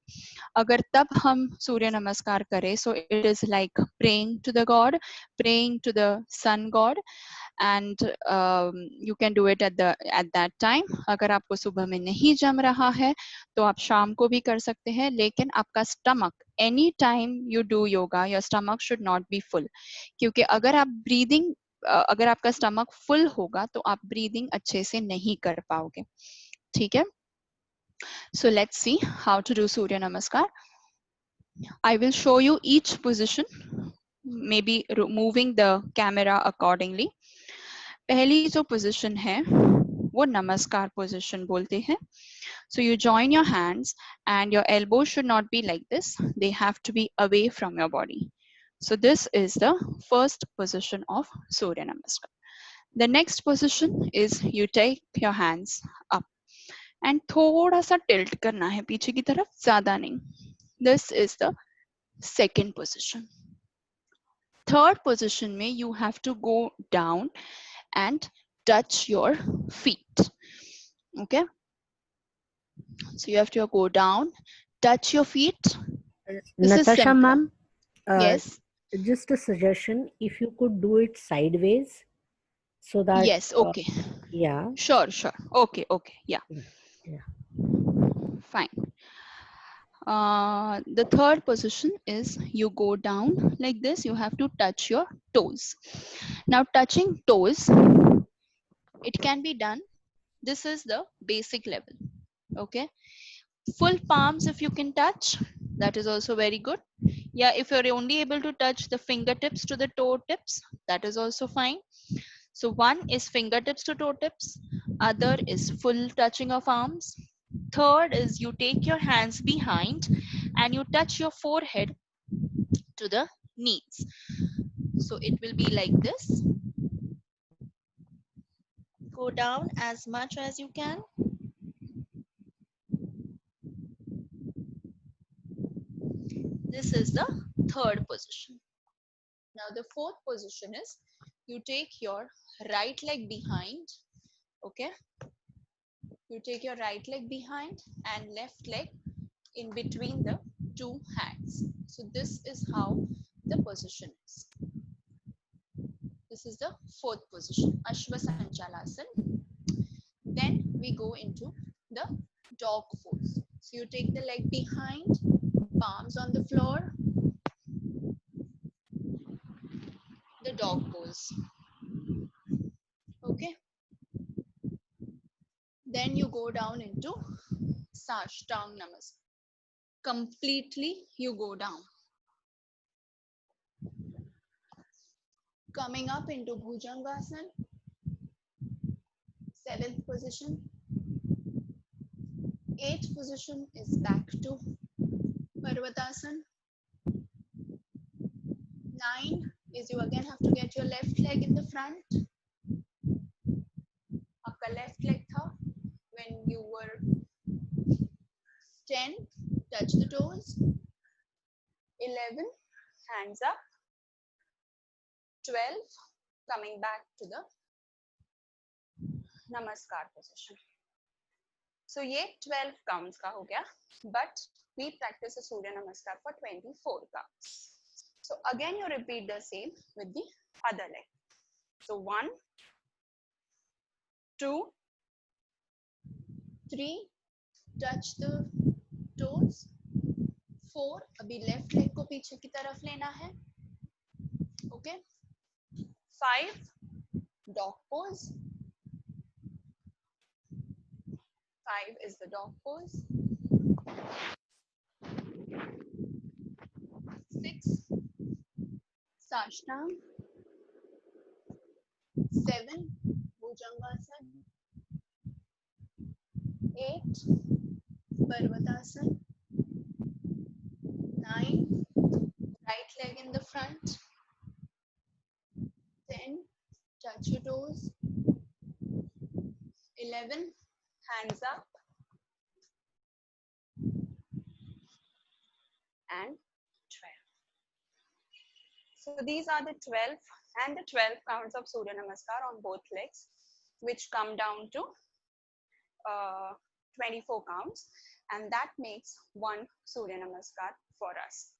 अगर तब हम सूर्य नमस्कार करें, so it is like praying to the god, praying to the sun god, and you can do it at that time. अगर आपको सुबह में नहीं जम रहा है तो आप शाम को भी कर सकते हैं, लेकिन आपका stomach, any time you do yoga, your stomach should not be full, क्योंकि अगर आप ब्रीदिंग, अगर आपका स्टमक फुल होगा तो आप ब्रीदिंग अच्छे से नहीं कर पाओगे. ठीक है, so let's see how to do Surya Namaskar. I will show you each position, maybe moving the camera accordingly. पहली जो पोजीशन है वो नमस्कार पोजीशन बोलते हैं. So you join your hands and your elbows should not be like this, they have to be away from your body. So this is the first position of Surya Namaskar. The next position is you take your hands up and थोड़ा सा tilt करना है पीछे की तरफ, ज़्यादा नहीं. This is the second position. Third position में you have to go down and touch your feet. Okay. So you have to go down, touch your feet. This is Natasha simple. ma'am, Yes. just a suggestion, if you could do it sideways so that, Yes. Okay. yeah, Sure. Okay. Yeah. yeah. Fine. The third position is you go down like this. You have to touch your toes. Now, touching toes, it can be done. This is the basic level. Okay. Full palms, if you can touch, that is also very good. Yeah, if you're only able to touch the fingertips to the toe tips, that is also fine. So one is fingertips to toe tips, other is full touching of arms. Third is you take your hands behind and you touch your forehead to the knees. So it will be like this. Go down as much as you can. This is the third position. Now the fourth position is you take your right leg behind. Okay. You take your right leg behind and left leg in between the two hands. So this is how the position is. This is the fourth position, Ashwa Sanchalasana. Then we go into the dog pose. So you take the leg behind, palms on the floor, the dog pose. Okay. Then you go down into Sashtang Namaskar. Completely you go down. Coming up into Bhujangasana, seventh position. Eighth position is back to Parvatasana. 9 is you again have to get your left leg in the front. आपका left leg था when you were 10, touch the toes. 11, hands up. 12, coming back to the Namaskar position. So ये 12 counts का हो गया, but we practice a Surya Namaskar for 24 counts. So again you repeat the same with the other leg. So 1, 2, 3, touch the toes. 4, अभी left leg को पीछे की तरफ लेना है. Okay. 5, dog pose. 5 is the dog pose. 6, Sashtang. 7, Bhujangasana. 8, Parvatasana. 9, right leg in the front. 10, touch your toes. 11, hands up. And 12. So these are the 12 and the 12 counts of Surya Namaskar on both legs, which come down to 24 counts, and that makes one Surya Namaskar for us.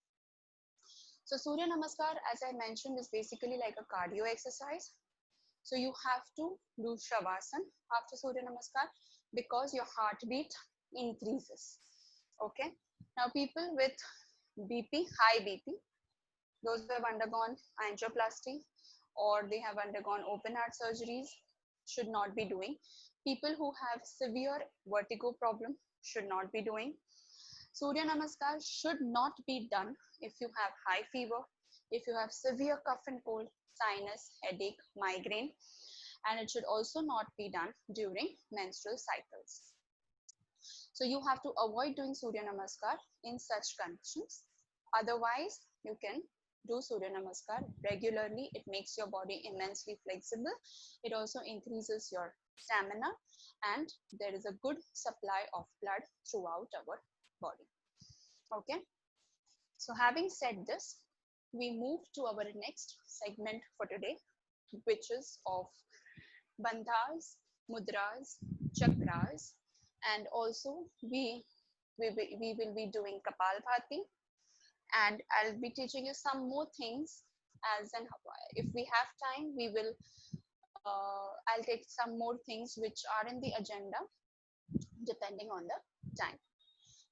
So Surya Namaskar, as I mentioned, is basically like a cardio exercise. So you have to do Shavasana after Surya Namaskar because your heartbeat increases. Okay. Now people with BP, high BP, those who have undergone angioplasty or they have undergone open heart surgeries should not be doing. People who have severe vertigo problem should not be doing. Surya Namaskar should not be done if you have high fever, if you have severe cough and cold, sinus, headache, migraine, and it should also not be done during menstrual cycles. So you have to avoid doing Surya Namaskar in such conditions. Otherwise, you can do Surya Namaskar regularly. It makes your body immensely flexible. It also increases your stamina and there is a good supply of blood throughout our body. Okay. So having said this, we move to our next segment for today, which is of bandhas, mudras, chakras, and also we will be doing Kapalbhati, and I'll be teaching you some more things as an, if we have time, we will I'll take some more things which are in the agenda depending on the time.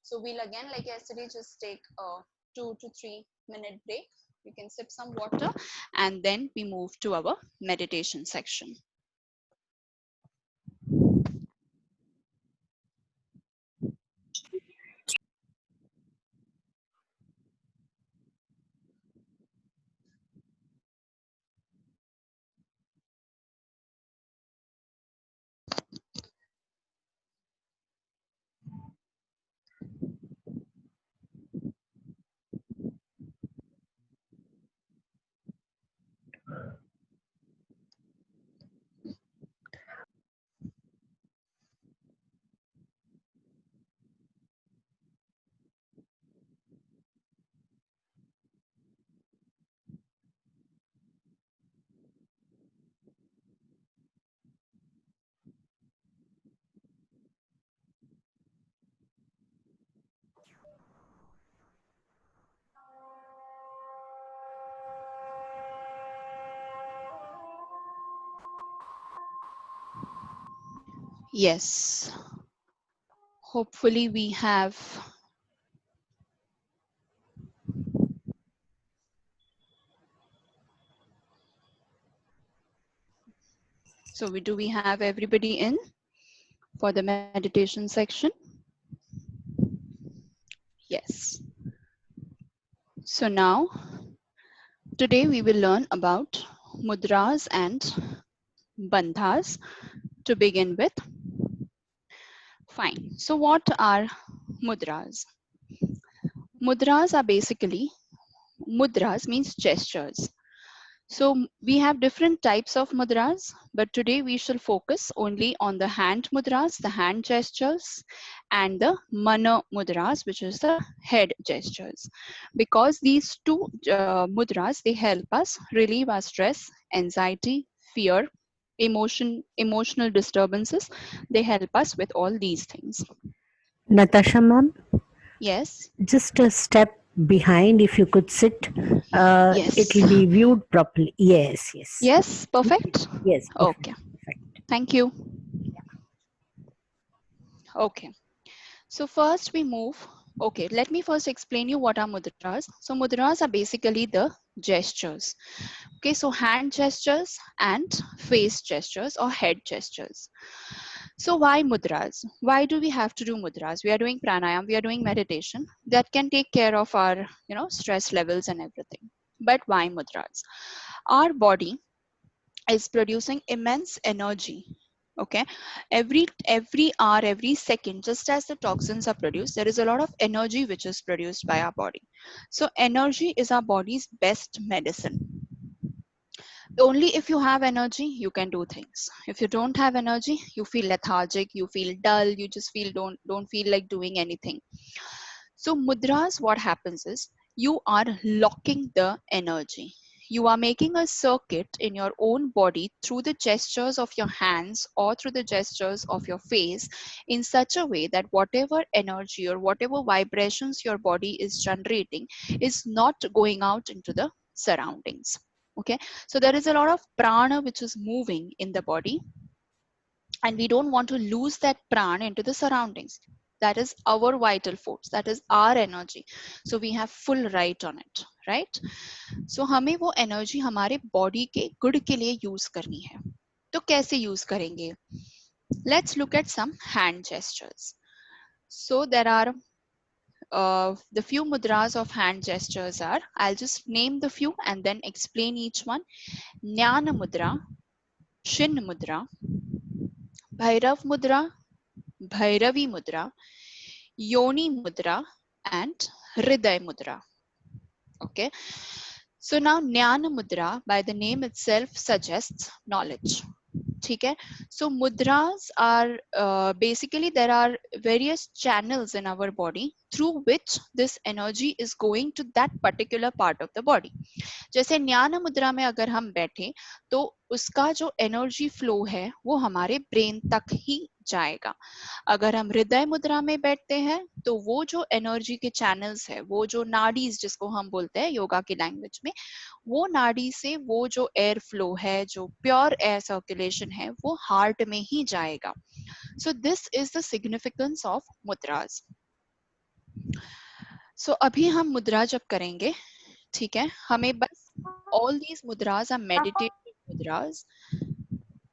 So we'll again, like yesterday, just take a 2 to 3 minute break. You can sip some water and then we move to our meditation section. Yes, hopefully we have do we have everybody in for the meditation section? Yes. So now today we will learn about mudras and bandhas to begin with. Fine. So what are mudras? Mudras are basically, mudras means gestures. So we have different types of mudras, but today we shall focus only on the hand mudras, the hand gestures, and the mana mudras, which is the head gestures. Because these two mudras, they help us relieve our stress, anxiety, fear, emotional disturbances. They help us with all these things. Natasha ma'am, Yes. just a step behind, if you could sit, Yes. it will be viewed properly. Yes, yes. Yes, perfect. Yes. Perfect. Okay. Perfect. Thank you. Okay. So first we move. Okay, let me first explain you what are mudras. So mudras are basically the gestures. Okay, so hand gestures and face gestures or head gestures. So why mudras? Why do we have to do mudras? We are doing pranayam, we are doing meditation that can take care of our, stress levels and everything. But why mudras? Our body is producing immense energy. Okay, every hour, every second, just as the toxins are produced, there is a lot of energy which is produced by our body. So energy is our body's best medicine. Only if you have energy you can do things. If you don't have energy, you feel lethargic, you feel dull, you just feel don't feel like doing anything. So mudras, what happens is you are locking the energy. You are making a circuit in your own body through the gestures of your hands or through the gestures of your face in such a way that whatever energy or whatever vibrations your body is generating is not going out into the surroundings. Okay, so there is a lot of prana which is moving in the body, and we don't want to lose that prana into the surroundings. That is our vital force, that is our energy, so we have full right on it, right? So हमें वो energy हमारे body के good के लिए use करनी है. तो कैसे use करेंगे? Let's look at some hand gestures. So there are the few mudras of hand gestures are, I'll just name the few and then explain each one. Jnana mudra, Shin mudra, Bhairav mudra, Bhairavi mudra, Yoni mudra, and Hriday mudra. Okay. So now Jnana mudra by the name itself suggests knowledge. Okay. So mudras are basically there are various channels in our body through which this energy is going to that particular part of the body. जैसे ज्ञान मुद्रा में अगर हम बैठे तो उसका जो एनर्जी फ्लो है वो हमारे ब्रेन तक ही जाएगा। अगर हम हृदय मुद्रा में बैठते हैं तो वो जो एनर्जी के चैनल्स है, वो जो नाडीज जिसको हम बोलते हैं योगा की लैंग्वेज में, वो नाड़ी से वो जो एयर फ्लो है, जो प्योर एयर सर्कुलेशन है, वो हार्ट में ही जाएगा। So this is the significance of mudras. So अभी हम मुद्रा जब करेंगे, ठीक है, हमें बस all these mudras are meditative mudras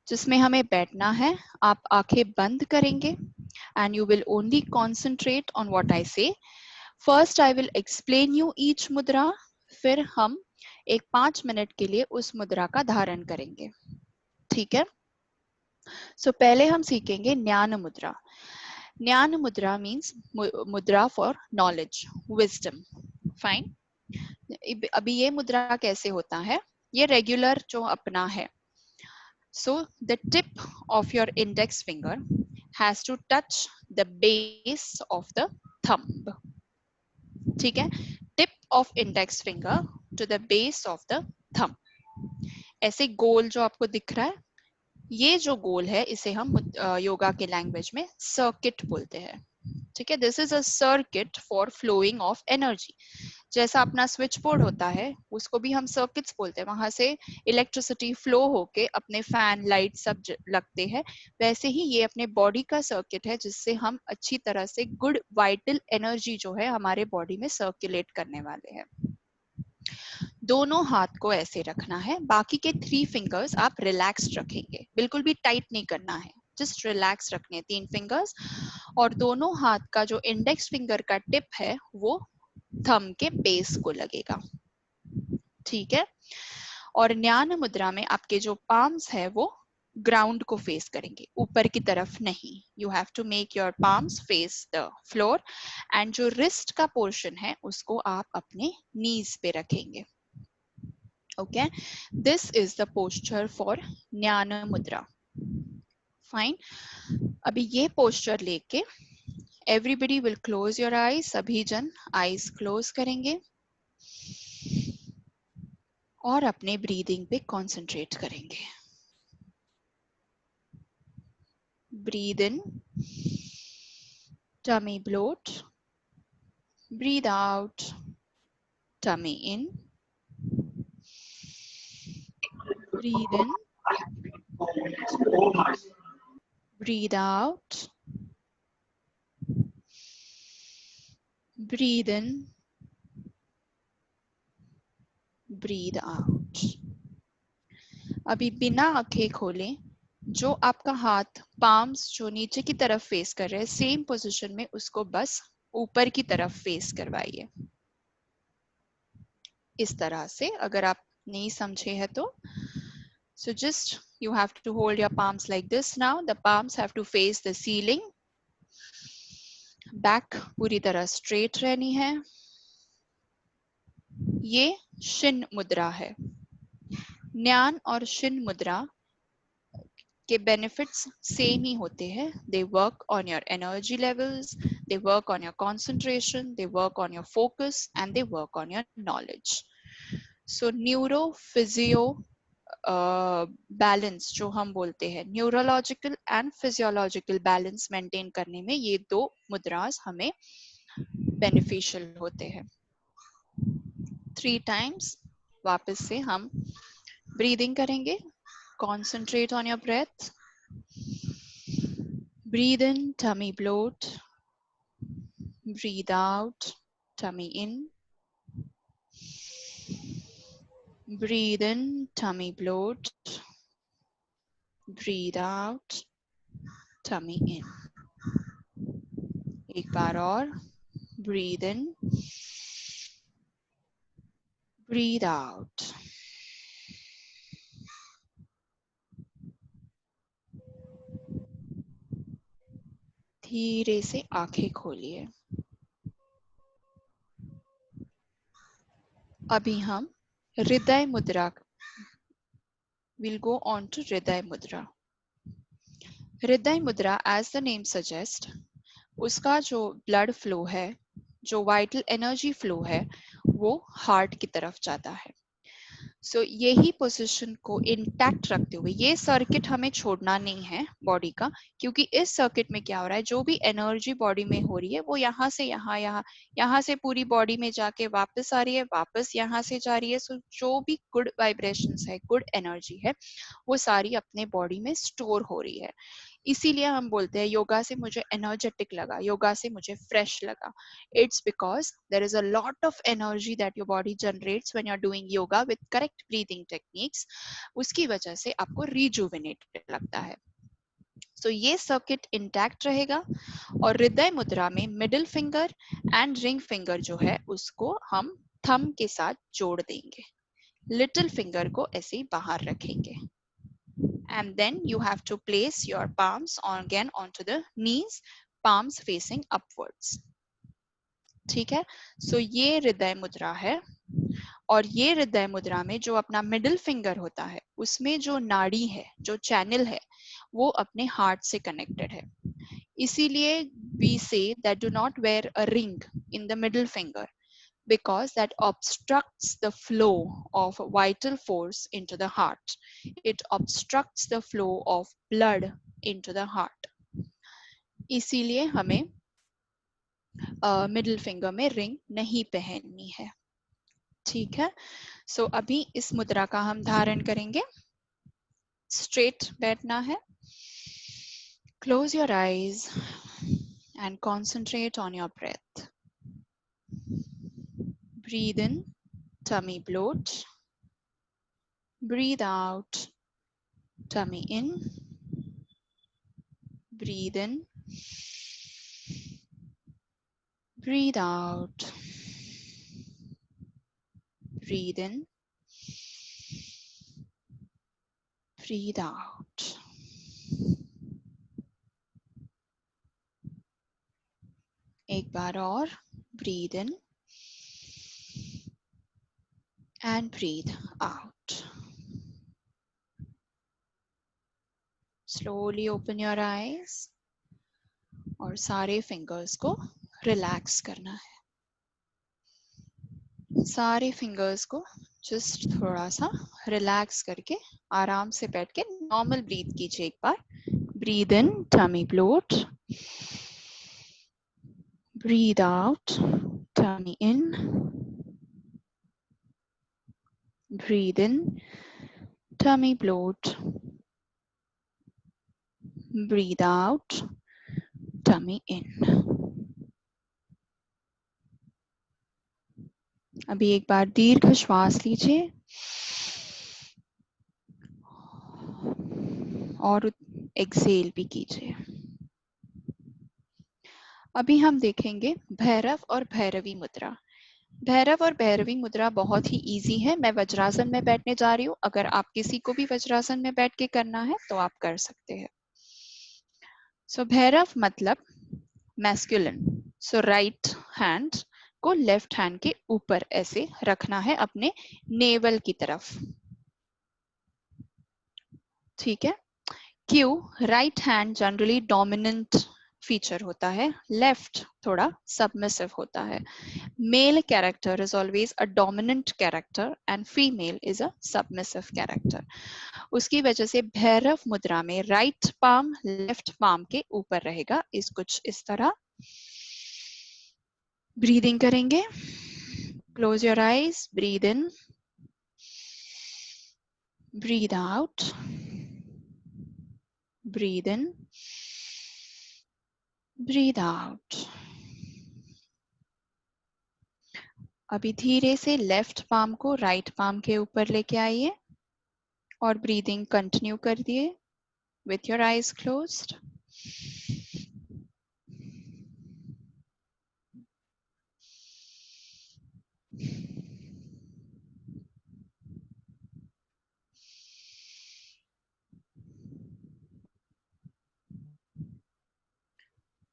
जिसमें हमें बैठना है। आप आंखें बंद करेंगे and you will only concentrate on what I say. First I will explain you each mudra, फिर हम एक 5 मिनट के लिए उस मुद्रा का धारण करेंगे, ठीक है। सो पहले हम सीखेंगे ज्ञान मुद्रा। ज्ञान मुद्रा मीन्स मुद्रा फॉर नॉलेज, विजडम। फाइन। अभी ये मुद्रा कैसे होता है, ये रेगुलर जो अपना है। So the tip of your index finger has to touch the base of the thumb. ठीक है, tip of index finger to the base of the thumb. ऐसे गोल जो आपको दिख रहा है, ये जो गोल है इसे हम योगा के लैंग्वेज में सर्किट बोलते हैं, ठीक है। This is a circuit for flowing of energy. जैसा अपना स्विच बोर्ड होता है उसको भी हम सर्किट्स बोलते हैं, वहां से इलेक्ट्रिसिटी फ्लो होके अपने फैन लाइट सब लगते हैं। वैसे ही ये अपने बॉडी का सर्किट है जिससे हम अच्छी तरह से गुड वाइटल एनर्जी जो है हमारे बॉडी में सर्कुलेट करने वाले हैं। दोनों हाथ को ऐसे रखना है, बाकी के 3 फिंगर्स आप रिलैक्स्ड रखेंगे, बिल्कुल भी टाइट नहीं करना है, जस्ट रिलैक्स रखने 3 फिंगर्स। और दोनों हाथ का जो इंडेक्स फिंगर का टिप है वो थंब के बेस को लगेगा, ठीक है। और ज्ञान मुद्रा में आपके जो पाम्स है वो ग्राउंड को फेस करेंगे, ऊपर की तरफ नहीं। You have to make your palms face the floor and जो रिस्ट का पोर्शन है उसको आप अपने नीज पे रखेंगे, okay. This is the posture for gyan mudra. Fine. अभी ये पोस्चर लेके everybody will close your eyes, सभी जन आईज क्लोज करेंगे और अपने ब्रीदिंग पे कंसंट्रेट करेंगे। Breathe in, tummy bloat, breathe out, tummy in, breathe in, breathe out, breathe in, breathe out. अभी बिना आंखें खोले जो आपका हाथ पाम्स जो नीचे की तरफ फेस कर रहे हैं सेम पोजीशन में उसको बस ऊपर की तरफ फेस करवाइए, इस तरह से। अगर आप नहीं समझे हैं तो so just you have to hold your palms like this now. The palms have to face the ceiling. Back पूरी तरह स्ट्रेट रहनी है। ये शिन मुद्रा है। ज्ञान और शिन मुद्रा के बेनिफिट्स सेम ही होते हैं। They work on your energy levels, they work on your concentration, they work on your focus and they work on your knowledge. So neuro physio balance जो हम बोलते हैं, neurological and physiological balance maintain करने में ये 2 मुद्रास हमें beneficial होते हैं। 3 टाइम्स वापस से हम ब्रीदिंग करेंगे। Concentrate on your breath. Breathe in, tummy bloat. Breathe out, tummy in. Breathe in, tummy bloat. Breathe out, tummy in. एक बार और. Breathe in. Breathe out. धीरे से आंखें खोलिए। अभी हम हृदय मुद्रा, we'll go on to हृदय मुद्रा। हृदय मुद्रा as the name suggests, उसका जो ब्लड फ्लो है, जो वाइटल एनर्जी फ्लो है, वो हार्ट की तरफ जाता है। सो यही पोजीशन को इंटैक्ट रखते हुए, ये सर्किट हमें छोड़ना नहीं है बॉडी का, क्योंकि इस सर्किट में क्या हो रहा है, जो भी एनर्जी बॉडी में हो रही है वो यहाँ से यहाँ से पूरी बॉडी में जाके वापस आ रही है, वापस यहाँ से जा रही है। सो जो भी गुड वाइब्रेशंस है, गुड एनर्जी है, वो सारी अपने बॉडी में स्टोर हो रही है। इसीलिए हम बोलते हैं योगा से मुझे एनर्जेटिक लगा, योगा से मुझे फ्रेश लगा। It's because there is a lot of energy that your body generates when you're doing yoga with correct breathing techniques. उसकी वजह से आपको rejuvenate लगता है। So ये सर्किट इंटैक्ट रहेगा और हृदय मुद्रा में middle finger and ring finger जो है उसको हम थंब के साथ जोड़ देंगे, लिटिल फिंगर को ऐसे ही बाहर रखेंगे। And then you have to place your palms again onto the knees, palms facing upwards. ठीक है, सो ये हृदय मुद्रा है। और ये हृदय मुद्रा में जो अपना मिडिल फिंगर होता है, उसमें जो नाड़ी है, जो चैनल है, वो अपने हार्ट से कनेक्टेड है। इसीलिए we say that do not wear a ring in the middle finger, because that obstructs the flow of vital force into the heart. It obstructs the flow of blood into the heart. इसीलिए हमें middle finger में ring नहीं पहननी है। ठीक है, सो अभी इस मुद्रा का हम धारण करेंगे। स्ट्रेट बैठना है। Close your eyes and concentrate on your breath. Breathe in, tummy bloat. Breathe out, tummy in. Breathe in, breathe out, breathe in, breathe out. एक बार और, breathe in and breathe out. Slowly open your eyes और सारे fingers को relax करना है। सारे fingers को just थोड़ा सा रिलैक्स करके आराम से बैठ के नॉर्मल ब्रीथ कीजिए एक बार। Breathe in, tummy bloat. Breathe out, tummy in. Breathe in, tummy bloat. Breathe out, tummy in. अभी एक बार दीर्घ श्वास लीजिए और एक्सेल भी कीजिए। अभी हम देखेंगे भैरव और भैरवी मुद्रा। भैरव और भैरवी मुद्रा बहुत ही इजी है। मैं वज्रासन में बैठने जा रही हूँ। अगर आप किसी को भी वज्रासन में बैठ के करना है तो आप कर सकते हैं। सो भैरव मतलब मैस्कुलिन। सो राइट हैंड को लेफ्ट हैंड के ऊपर ऐसे रखना है अपने नेवल की तरफ। ठीक है। क्यों? Right hand generally dominant feature होता है, लेफ्ट थोड़ा सबमिसिव होता है। Male character is always a dominant character and female is a submissive character. उसकी वजह से भैरव मुद्रा में राइट पाम लेफ्ट पाम के ऊपर रहेगा, इस कुछ इस तरह। ब्रीदिंग करेंगे। Close your eyes, breathe in, breathe out, breathe in, breathe out. अभी धीरे से लेफ्ट पाम को राइट पाम के ऊपर लेके आइए और ब्रीदिंग कंटिन्यू कर दिए विथ योर आईज क्लोज्ड।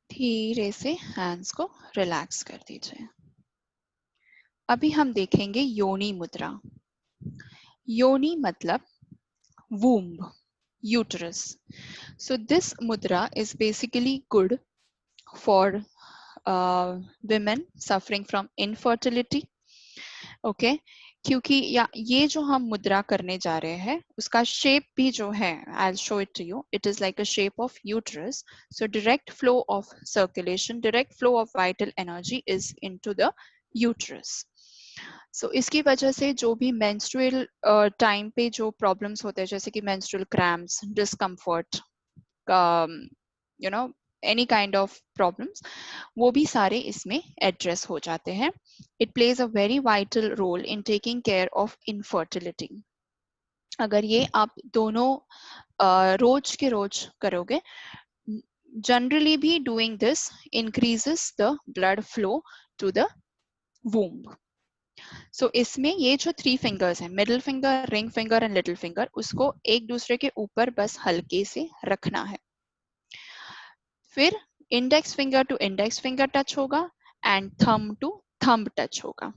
धीरे से हैंड्स को रिलैक्स कर दीजिए। अभी हम देखेंगे योनि मुद्रा। योनि मतलब womb, uterus. So this mudra is basically good for women suffering from infertility. Okay, क्योंकि या ये जो हम मुद्रा करने जा रहे हैं उसका शेप भी जो है, I'll show it to you, it is like a shape of uterus. So direct flow of circulation, direct flow of vital energy is into the uterus. So इसकी वजह से जो भी menstrual time पे जो problems होते हैं, जैसे कि menstrual cramps, discomfort, you know, any kind of problems, वो भी सारे इसमें एड्रेस हो जाते हैं. It plays a very vital role in taking care of infertility. अगर ये आप दोनों रोज के रोज करोगे, generally भी doing this increases the blood flow to the womb. So इसमें ये जो 3 fingers हैं, middle finger, ring finger and little finger, उसको एक दूसरे के ऊपर बस हल्के से रखना है. फिर index finger to index finger touch होगा and thumb to thumb touch होगा.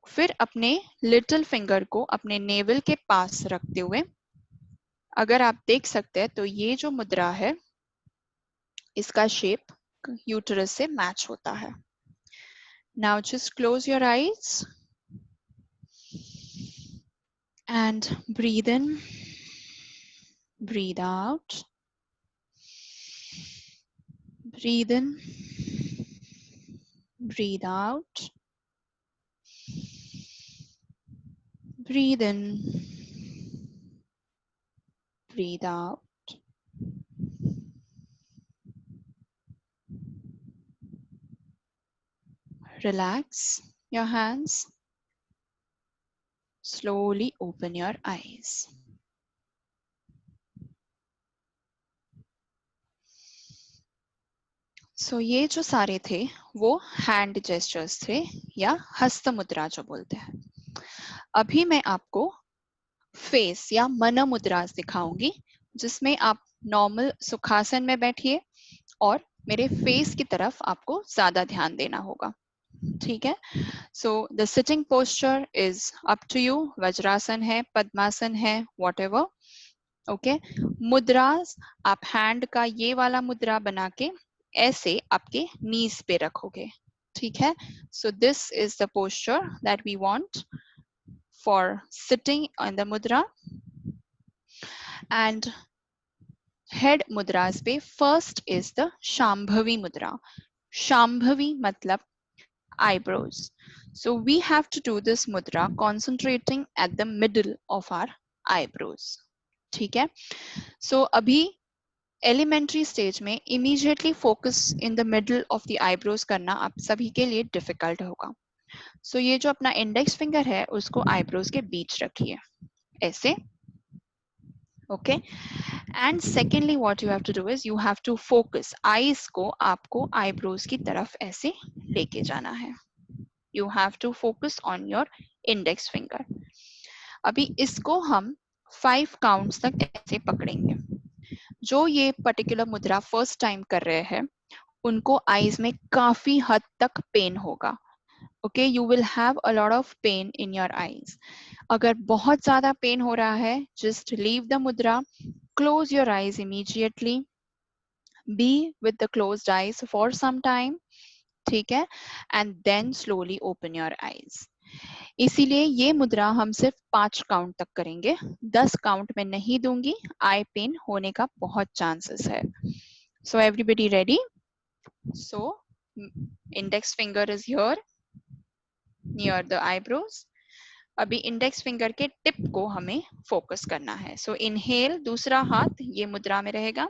फिर अपने लिटिल फिंगर को अपने नेवल के पास रखते हुए, अगर आप देख सकते हैं तो ये जो मुद्रा है इसका शेप यूटरस से मैच होता है. Now just close your eyes and breathe in, breathe out, breathe in, breathe out, breathe in, breathe out. Relax your hands. Slowly open your eyes. So ये जो सारे थे वो हैंड जेस्चर्स थे या हस्त मुद्रा जो बोलते हैं. अभी मैं आपको फेस या मन मुद्रा दिखाऊंगी जिसमें आप नॉर्मल सुखासन में बैठिए और मेरे फेस की तरफ आपको ज्यादा ध्यान देना होगा. ठीक है. So the sitting posture is up to you. Vajrasana है, पद्मासन है, व्हाटएवर. ओके. मुद्रास आप हैंड का ये वाला मुद्रा बना के ऐसे आपके नीज पे रखोगे. ठीक है. So this is the posture that we want for sitting on the mudra. And head mudras पे फर्स्ट इज द शांभवी मुद्रा. शांभवी मतलब eyebrows. So we have to do this mudra concentrating at the middle of our eyebrows. ठीक है. So अभी elementary stage में immediately focus in the middle of the eyebrows करना आप सभी के लिए difficult होगा. So ये जो अपना index finger है उसको eyebrows के बीच रखिए ऐसे. Okay. And secondly what you have to do is you have to focus eyes को आपको eyebrows की तरफ ऐसे लेके जाना है. You have to focus on your index finger. अभी इसको हम 5 काउंट्स तक ऐसे पकड़ेंगे. जो ये पर्टिकुलर मुद्रा फर्स्ट टाइम कर रहे हैं उनको आईज में काफी हद तक पेन होगा. Okay. You will have a lot of pain in your eyes. अगर बहुत ज्यादा पेन हो रहा है just leave the mudra, close your eyes immediately, be with the closed eyes for some time. ठीक है. And then slowly open your eyes. इसीलिए ये मुद्रा हम सिर्फ 5 काउंट तक करेंगे. 10 काउंट में नहीं दूंगी, आई पेन होने का बहुत चांसेस है. So everybody ready? So index finger is here near the eyebrows. अभी इंडेक्स फिंगर के टिप को हमें फोकस करना है. सो इनहेल, दूसरा हाथ ये मुद्रा में रहेगा.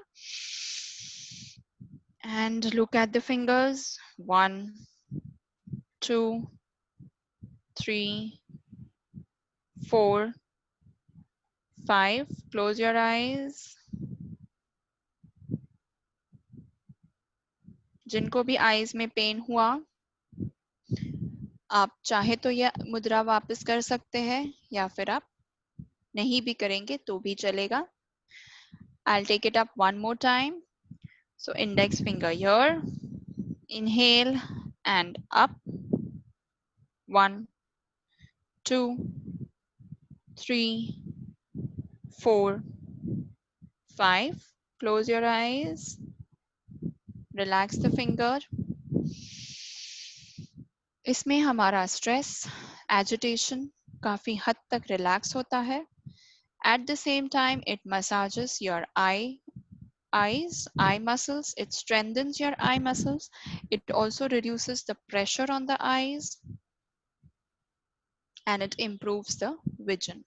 And look at the fingers. 1, 2, 3, 4, 5. Close your eyes. जिनको भी आईज में पेन हुआ आप चाहे तो यह मुद्रा वापस कर सकते हैं या फिर आप नहीं भी करेंगे तो भी चलेगा. I'll take it up one more time. So index finger here, inhale and up. 1, 2, 3, 4, 5. Close your eyes. Relax the finger. इसमें हमारा stress, agitation, काफी हद तक रिलैक्स होता है. At the same time, it massages your eye muscles. It strengthens your eye muscles. It also reduces the pressure on the eyes, and it improves the vision.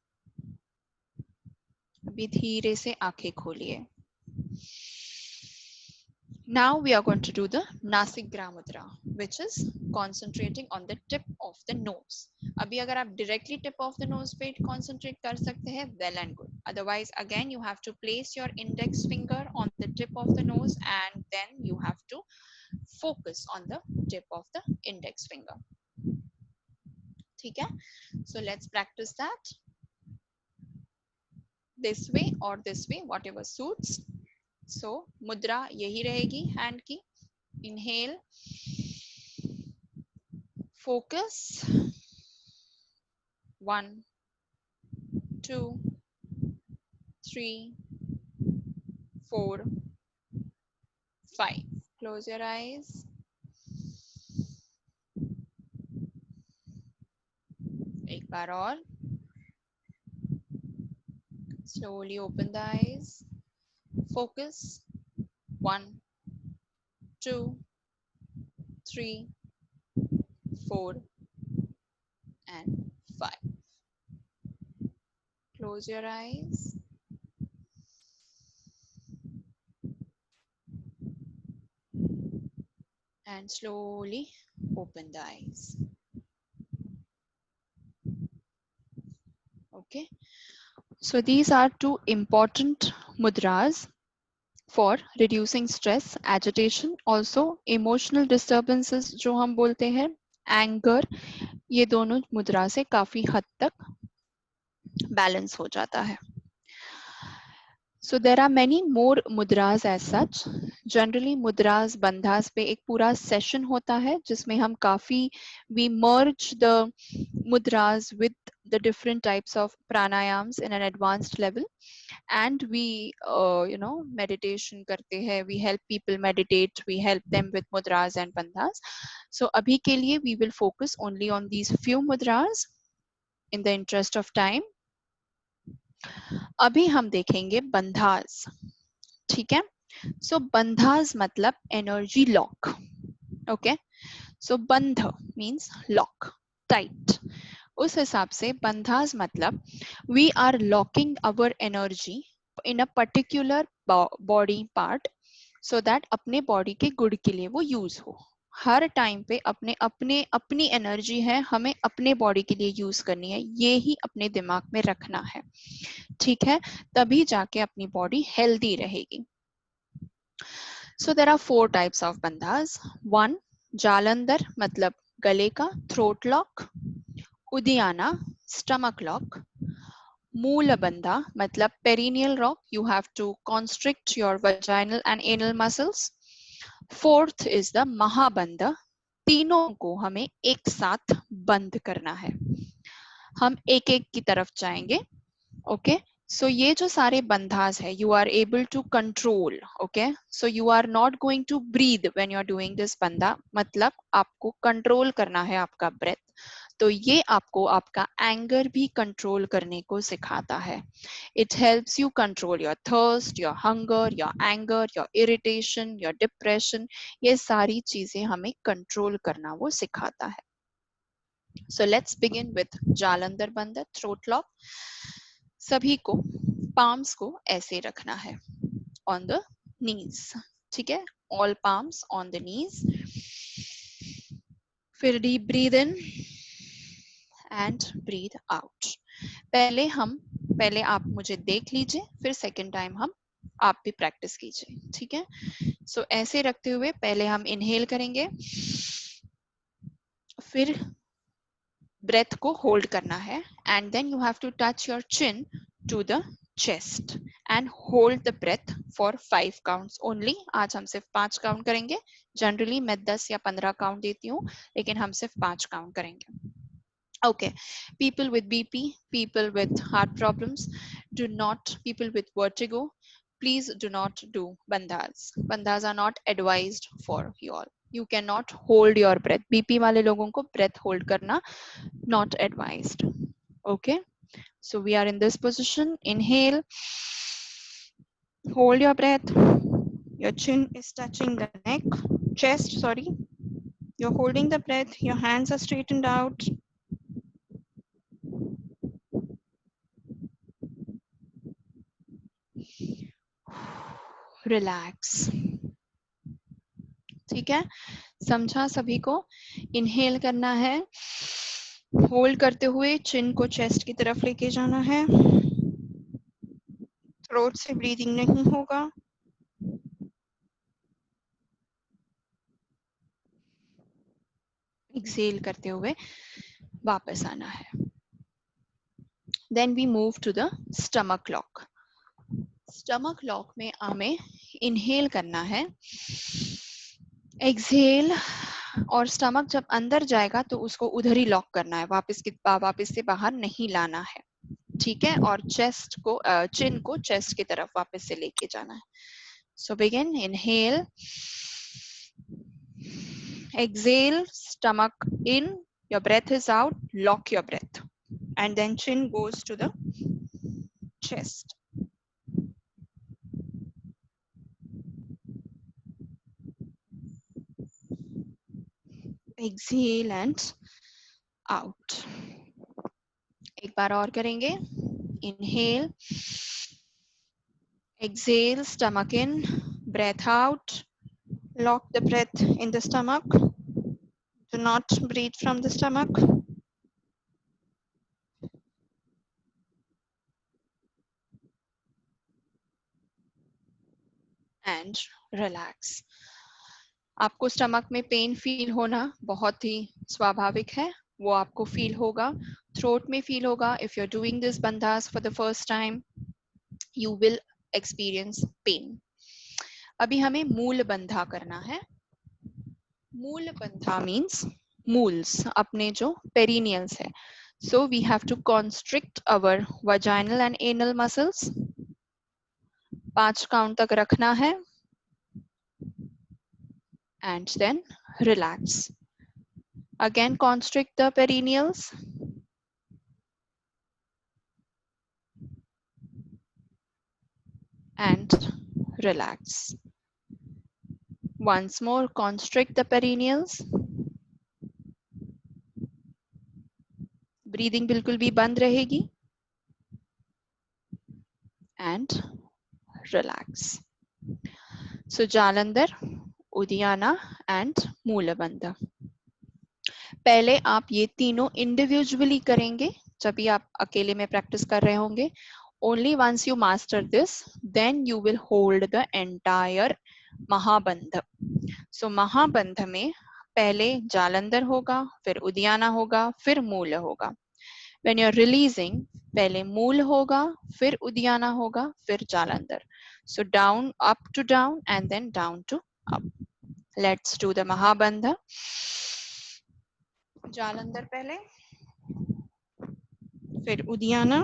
अभी धीरे से आंखें खोलिए. Now we are going to do the Nasikgra Mudra, which is concentrating on the tip of the nose. अभी अगर आप directly tip of the nose पे concentrate कर सकते हैं, well and good. Otherwise, again you have to place your index finger on the tip of the nose, and then you have to focus on the tip of the index finger. ठीक है? So let's practice that. This way or this way, whatever suits. So मुद्रा यही रहेगी hand की. Inhale, focus. 1, 2, 3, 4, 5. Close your eyes. एक बार और. Slowly open the eyes. Focus. 1, 2, 3, 4, and 5. Close your eyes. And slowly open the eyes. Okay. So these are two important mudras for reducing stress, agitation, also emotional disturbances जो हम बोलते हैं, anger, ये दोनों मुद्रा से काफी हद तक बैलेंस हो जाता है. So there are many more mudras as such. Generally mudras, bandhas पे एक पूरा session होता है जिसमें हम काफी we merge the mudras with the different types of pranayams in an advanced level, and we meditation करते हैं. We help people meditate. We help them with mudras and bandhas. So अभी के लिए we will focus only on these few mudras in the interest of time. अभी हम देखेंगे बंधास. ठीक है? सो बंधास मतलब एनर्जी लॉक. ओके, सो बंध मीन्स लॉक, टाइट. उस हिसाब से बंधास मतलब we are locking our energy in a particular body part so that अपने बॉडी के गुड के लिए वो यूज हो. हर टाइम पे अपनी एनर्जी है, हमें अपने बॉडी के लिए यूज करनी है, ये ही अपने दिमाग में रखना है. ठीक है? तभी जाके अपनी बॉडी हेल्दी रहेगी. So there are 4 types of bandhas. 1, Jalandhar मतलब गले का, throat lock. उदियाना, stomach lock. मूल बंधा मतलब perineal lock, you have to constrict your vaginal and anal muscles. 4th is the महाबंध. तीनों को हमें एक साथ बंद करना है. हम एक एक की तरफ जाएंगे. ओके, सो ये जो सारे बंधास है, you are able to control. okay, so you are not going to breathe when you are doing this बंधा, मतलब आपको कंट्रोल करना है आपका ब्रेथ. तो ये आपको आपका एंगर भी कंट्रोल करने को सिखाता है. It helps you control your thirst, your hunger, your anger, your irritation, your depression. ये सारी चीजें हमें कंट्रोल करना वो सिखाता है. So let's begin with Jalandhar बंधा, throat lock. सभी को palms को ऐसे रखना है on the knees. ठीक है? All palms on the knees. फिर deep breathe in and breathe out. पहले आप मुझे देख लीजिए, फिर सेकेंड टाइम आप भी प्रैक्टिस कीजिए. ठीक है? सो ऐसे रखते हुए पहले हम इनहेल करेंगे, फिर ब्रेथ को होल्ड करना है, and then you have to touch your chin to the chest and hold the breath for 5 counts only. आज हम सिर्फ 5 काउंट करेंगे. जनरली मैं 10 या 15 काउंट देती हूँ, लेकिन हम सिर्फ 5 काउंट करेंगे. Okay, people with BP, people with heart problems, people with vertigo, please do not do bandhas. Bandhas are not advised for you all. You cannot hold your breath. BP वाले लोगों को breath hold करना not advised. Okay, so we are in this position. Inhale, hold your breath. Your chin is touching the neck, chest, sorry. You're holding the breath, your hands are straightened out. Relax. ठीक है, समझा सभी को? Inhale करना है, hold करते हुए चिन को चेस्ट की तरफ लेके जाना है, थ्रोट से ब्रीदिंग नहीं होगा। एक्सेल करते हुए वापस आना है। Then we move to the stomach lock. Stomach lock में हमें इनहेल करना है, एक्सेल, और स्टमक जब अंदर जाएगा तो उसको उधर ही लॉक करना है, वापस से बाहर नहीं लाना है, ठीक है? और चेस्ट को चिन को चेस्ट की तरफ वापस से लेके जाना है। So begin, inhale, exhale, stomach in, your breath is out, lock your breath, and then chin goes to the chest. Exhale and out. एक बार और करेंगे, inhale, exhale, stomach in, breath out, lock the breath in the stomach, do not breathe from the stomach. And relax. आपको stomach में pain feel होना बहुत ही स्वाभाविक है, वो आपको फील होगा, थ्रोट में फील होगा। If you are doing this bandhas for the first time, you will experience pain. अभी हमें मूल बंधा करना है। मूल बंधा मीन्स मूल्स, अपने जो पेरिनियल्स है। So we have to constrict our vaginal and anal muscles. 5 count तक रखना है and then relax. Again, constrict the perineals and relax. Once more, constrict the perineals. Breathing बिल्कुल भी बंद रहेगी and relax. So Jalandhar, Uddiyana and Moolabandha. पहले आप ये तीनों इंडिविजुअली करेंगे जब भी आप अकेले में प्रैक्टिस कर रहे होंगे। Only once you master this, then you will hold the entire महाबंध। So महाबंध में पहले जालंधर होगा, फिर उदियाना होगा, फिर मूल होगा। When you are releasing, पहले मूल होगा, फिर उदियाना होगा, फिर Jalandhar. So down, up to down, and then down to up. Let's do the महाबंध। Jalandhar पहले, फिर उदियाना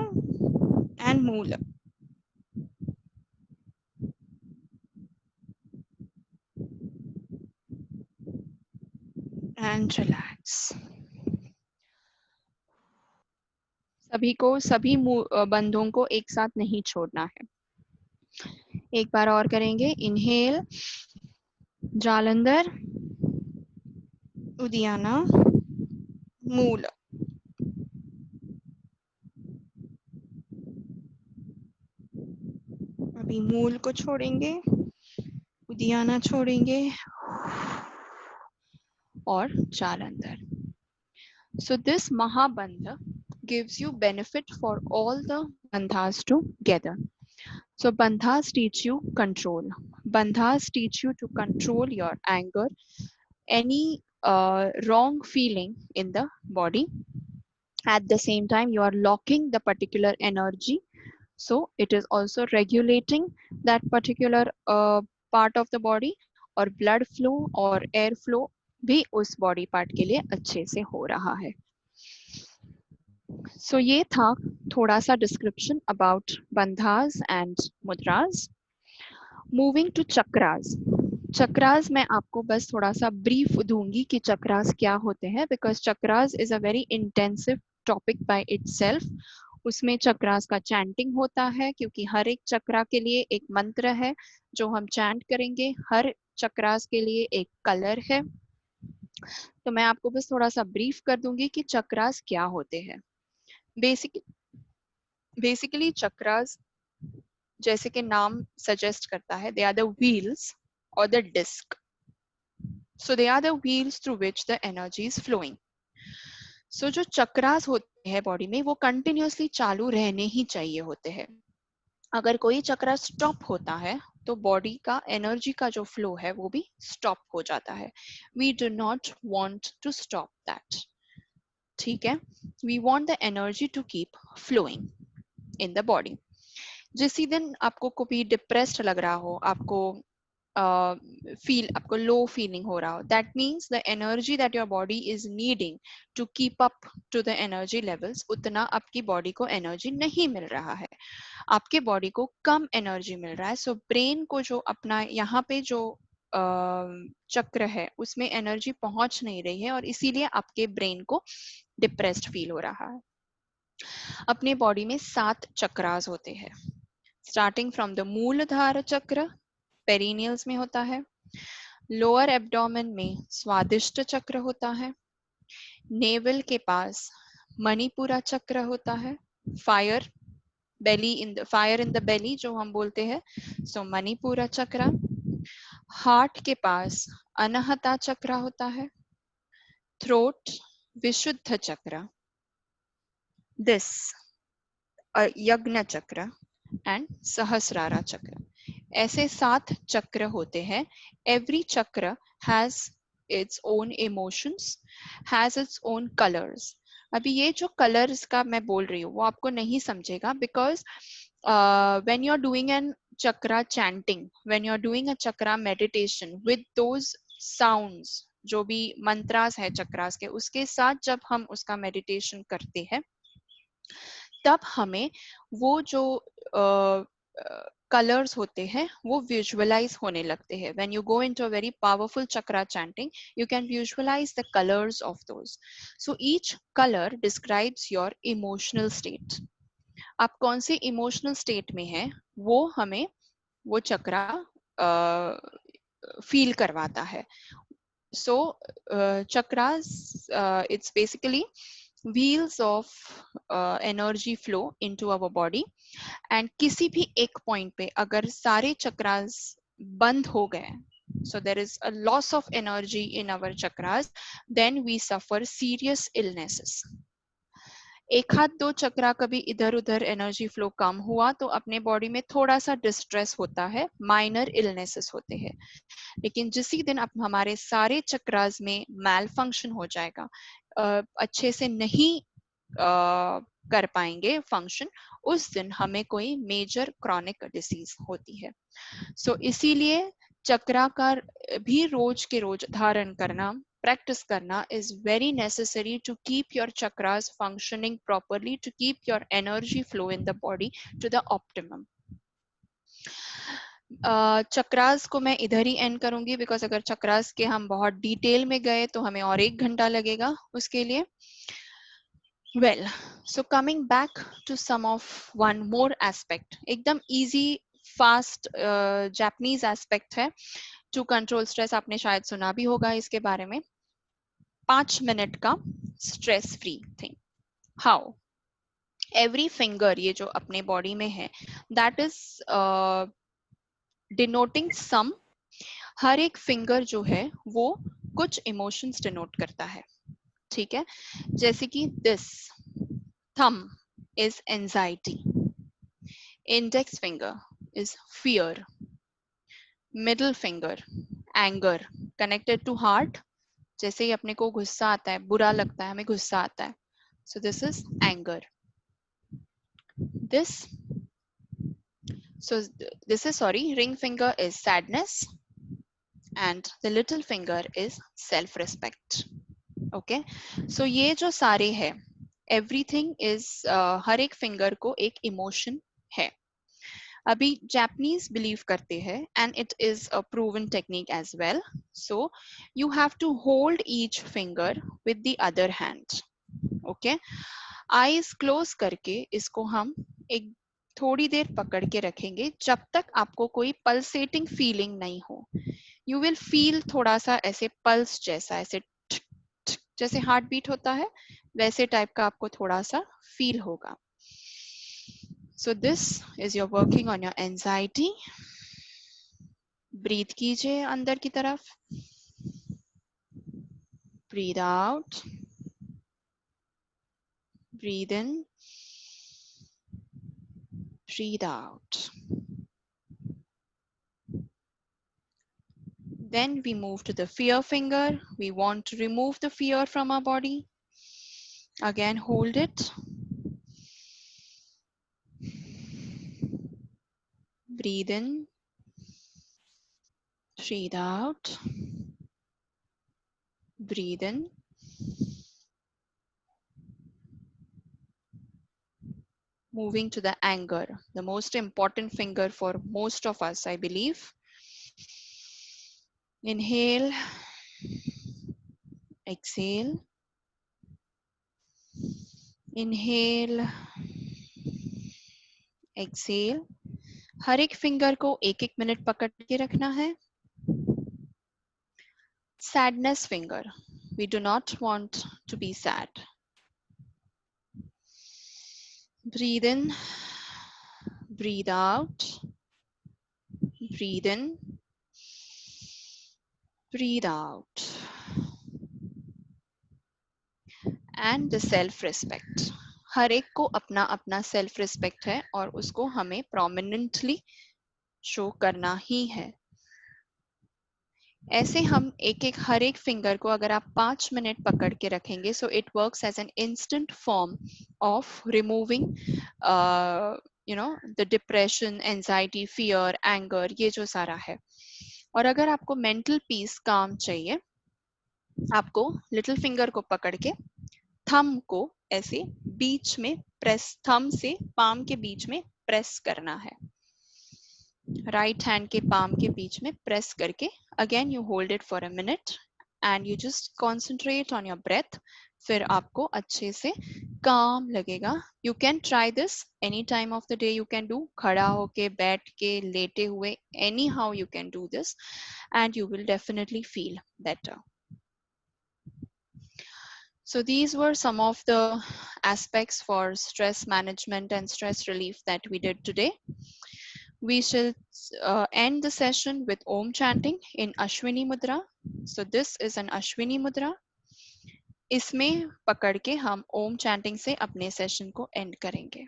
and मूल। And relax. सभी को, सभी बंधों को एक साथ नहीं छोड़ना है। एक बार और करेंगे, इनहेल, जालंधर, उदियाना, मूल। अभी मूल को छोड़ेंगे, उदियाना छोड़ेंगे और Jalandhar. So this Mahabandha gives you benefit for all the bandhas together. So bandhas teach you control. Bandhas teach you to control your anger, any wrong feeling in the body. At the same time, you are locking the particular energy. So it is also regulating that particular part of the body, और blood flow और air flow भी उस body part के लिए अच्छे से हो रहा है। So ये था थोड़ा सा description about bandhas and mudras. Moving to chakras. Chakras मैं आपको बस थोड़ा सा ब्रीफ दूंगी कि चक्रास क्या होते हैं, because chakras is a very intensive topic by itself. उसमें चक्रास का चैंटिंग होता है, क्योंकि हर एक चक्रा के लिए एक मंत्र है जो हम चैंट करेंगे। हर चक्रास के लिए एक कलर है। तो मैं आपको बस थोड़ा सा ब्रीफ कर दूंगी कि चक्रास क्या होते हैं। बेसिकली चक्रास, जैसे कि नाम सजेस्ट करता है, दे आर द व्हील्स और the disc. So they are the wheels through which the energy is flowing. So जो चक्रास होते हैं बॉडी में, वो कंटिन्यूअसली चालू रहने ही चाहिए होते हैं। अगर कोई चक्रा स्टॉप होता है तो बॉडी का एनर्जी का जो फ्लो है वो भी स्टॉप हो जाता है। We do not want to stop that. ठीक है, we want the energy to keep flowing in the body. जिस दिन आपको कभी डिप्रेस्ड लग रहा हो, आपको आपको लो फीलिंग हो रहा हो, that means the energy that your body is needing to keep up to the energy levels, उतना आपकी बॉडी को एनर्जी नहीं मिल रहा है, आपके बॉडी को कम एनर्जी मिल रहा है। सो ब्रेन को जो अपना यहाँ पे जो चक्र है उसमें एनर्जी पहुंच नहीं रही है, और इसीलिए आपके ब्रेन को डिप्रेस्ड फील हो रहा है। अपने बॉडी में 7 चक्रास होते हैं, स्टार्टिंग फ्रॉम द मूलधार चक्र, पेरिनियल्स में होता है। लोअर एब्डोमेन में स्वादिष्ट चक्र होता है। नेवल के पास मणिपुरा चक्र होता है। फायर इन द बेली जो हम बोलते हैं, सो मणिपुरा चक्र। हार्ट के पास अनाहता चक्र होता है। थ्रोट विशुद्ध चक्र, दिस यज्ञ चक्र एंड सहस्रारा चक्र। ऐसे 7 चक्र होते हैं। एवरी चक्र has its own emotions, has its own colours. अभी ये जो कलर्स का मैं बोल रही हूँ वो आपको नहीं समझेगा, because when you are doing an chakra chanting, when you are doing a chakra meditation with those sounds, जो भी मंत्रास है चक्रास के, उसके साथ जब हम उसका मेडिटेशन करते हैं तब हमें वो जो कलर्स होते हैं वो विजुअलाइज होने लगते हैं। When you go into a very powerful chakra chanting, you can visualize the colours of those. So each colour describes your emotional state. आप कौन से इमोशनल स्टेट में हैं वो हमें वो चक्रा फील करवाता है। So chakras, it's basically wheels of energy flow into our body, and किसी भी एक पॉइंट पे अगर सारे चक्रास बंद हो गए, so there is a loss of energy in our chakras, then we suffer serious illnesses. एक हाथ 2 चक्रा कभी इधर उधर एनर्जी फ्लो कम हुआ तो अपने बॉडी में थोड़ा सा डिस्ट्रेस होता है, माइनर इलनेसेस होते हैं। लेकिन जिसी दिन अब हमारे सारे चक्रास में मैल फंक्शन हो जाएगा, अच्छे से नहीं कर पाएंगे फंक्शन, उस दिन हमें कोई मेजर क्रॉनिक डिसीज होती है। सो इसीलिए चक्रा का भी रोज के रोज धारण करना, practice करना is very necessary to keep your chakras functioning properly, to keep your energy flow in the body to the optimum. Chakras को मैं इधर ही एंड करूंगी, बिकॉज अगर चक्रास के हम बहुत डिटेल में गए तो हमें और 1 घंटा लगेगा उसके लिए। Well, so coming back to some of one more aspect, एकदम इजी फास्ट जापानीज एस्पेक्ट है टू कंट्रोल स्ट्रेस। आपने शायद सुना भी होगा इसके बारे में। 5 मिनट का stress free thing. How? Every finger, ये जो अपने बॉडी में है, दैट इज डिनोटिंग सम। हर एक फिंगर जो है वो कुछ इमोशंस डिनोट करता है, ठीक है? जैसे कि this thumb is anxiety, index finger is fear, middle finger anger, connected to heart. जैसे ही अपने को गुस्सा आता है, बुरा लगता है, हमें गुस्सा आता है, so this is anger. This ring finger is sadness, and the little finger is self respect. Okay, so ये जो सारे है, everything is हर एक फिंगर को एक इमोशन है। अभी जापानीज बिलीव करते हैं, and it is a proven technique as well, so you have to hold each finger with the other hand. Okay, eyes close करके इसको हम एक थोड़ी देर पकड़ के रखेंगे जब तक आपको कोई पल्सेटिंग फीलिंग नहीं हो. यू विल फील थोड़ा सा ऐसे पल्स जैसा, ऐसे जैसे हार्ट बीट होता है वैसे टाइप का आपको थोड़ा सा फील होगा. So this is your working on your anxiety. Breathe कीजिए अंदर की तरफ. Breathe out. Breathe in. Breathe out. Then we move to the fear finger. We want to remove the fear from our body. Again, hold it. Breathe in. Breathe out. Breathe in. Moving to the anger, the most important finger for most of us, I believe. Inhale. Exhale. Inhale. Exhale. हर एक finger को एक एक minute पकड़ के रखना है. Sadness finger. We do not want to be sad. Breathe in. Breathe out. Breathe in. Breathe out. And the self-respect. हर एक को अपना अपना सेल्फ रिस्पेक्ट है और उसको हमें प्रोमिनेंटली शो करना ही है. ऐसे हम एक एक हर एक फिंगर को अगर आप 5 मिनट पकड़ के रखेंगे, so it works as an instant form of removing the depression, anxiety, fear, anger, ये जो सारा है. और अगर आपको मेंटल पीस, काम चाहिए, आपको लिटिल फिंगर को पकड़ के थंब को ऐसे बीच में प्रेस, थंब से पाम के बीच में प्रेस करना है. राइट हैंड के पाम के बीच में प्रेस करके again you hold it for a minute and you just concentrate on your breath. फिर आपको अच्छे से काम लगेगा. You can try this any time of the day. You can do खड़ा होके, बैठ के, लेटे हुए, any how you can do this and you will definitely feel better. So these were some of the aspects for stress management and stress relief that we did today. We shall end the session with Om chanting in Ashwini Mudra. So this is an Ashwini Mudra. इसमें पकड़ के हम ओम chanting से अपने session को and करेंगे.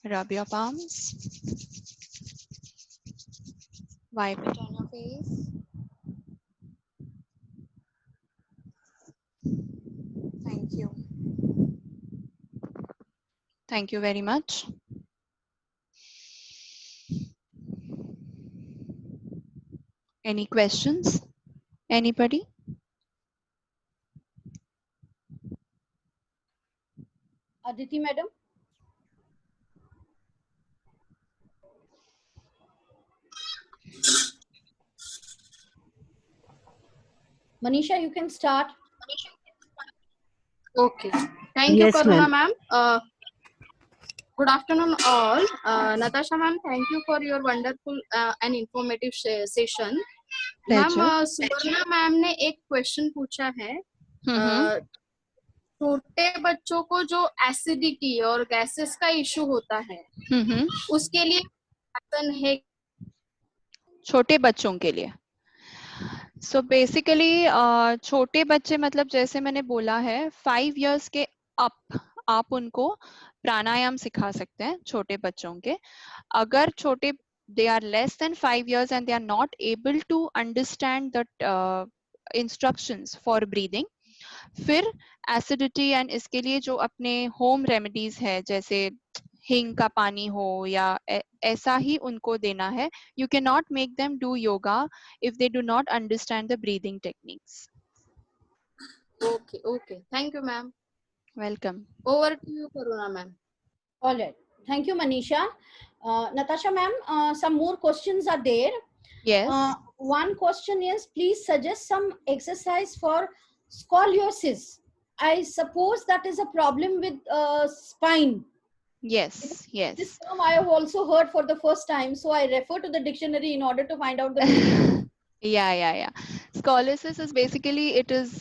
Rub your palms. Wipe it on your face. Thank you. Thank you very much. Any questions? Anybody? Aditi madam. Manisha, you can start. Okay. Thank you, Yes, Karuna ma'am. ma'am. Good afternoon, all. Natasha ma'am, thank you for your wonderful and informative session. Ma'am, Suvarna ma'am ने एक question पूछा है. छोटे बच्चों को जो acidity और gases का इशू होता है, उसके लिए आसन है? छोटे बच्चों के लिए सो बेसिकली छोटे बच्चे मतलब जैसे मैंने बोला है 5 इयर्स के अप आप उनको प्राणायाम सिखा सकते हैं छोटे बच्चों के। अगर छोटे they are less than 5 years and they are not able to understand the instructions for breathing, फिर एसिडिटी एंड इसके लिए जो अपने होम रेमेडीज है जैसे हिंग का पानी हो या ऐसा ही उनको देना है। You can not make them do yoga if they do not understand the breathing techniques. Okay, okay. Thank you, ma'am. Welcome. Over to you, Karuna, ma'am. All right. Thank you, Manisha. Natasha ma'am, some more questions are there. Yes One question is, please suggest some exercise for scoliosis. I suppose that is a problem with spine. Yes This yes term I have also heard for the first time, so I refer to the dictionary in order to find out the meaning. yeah. Scoliosis is basically it is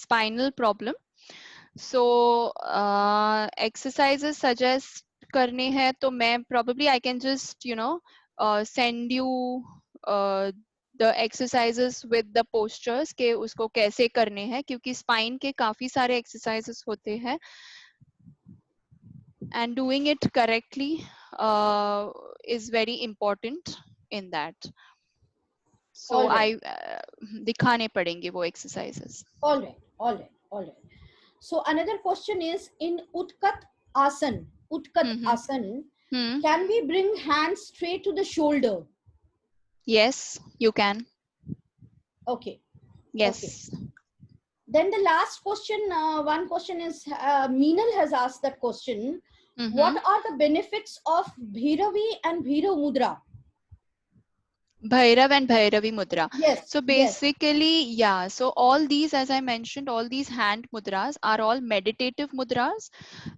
spinal problem. So exercises suggest करने हैं तो मैं probably I can just send you the exercises with the postures के उसको कैसे करने हैं, क्योंकि spine के काफी सारे exercises होते हैं and doing it correctly is very important in that. So All right. दिखाने पड़ेंगे वो exercises. All right. So another question is, in Utkat Asan, Hmm. can we bring hands straight to the shoulder? Yes, you can. Okay. Yes. Okay. Then the last question, one question is, Meenal has asked that question. Mhm. What are the benefits of Bhairavi and Bhairav Mudra? Bhairav and Bhairavi Mudra. Yes. So basically, yeah. So all these, as I mentioned, all these hand mudras are all meditative mudras.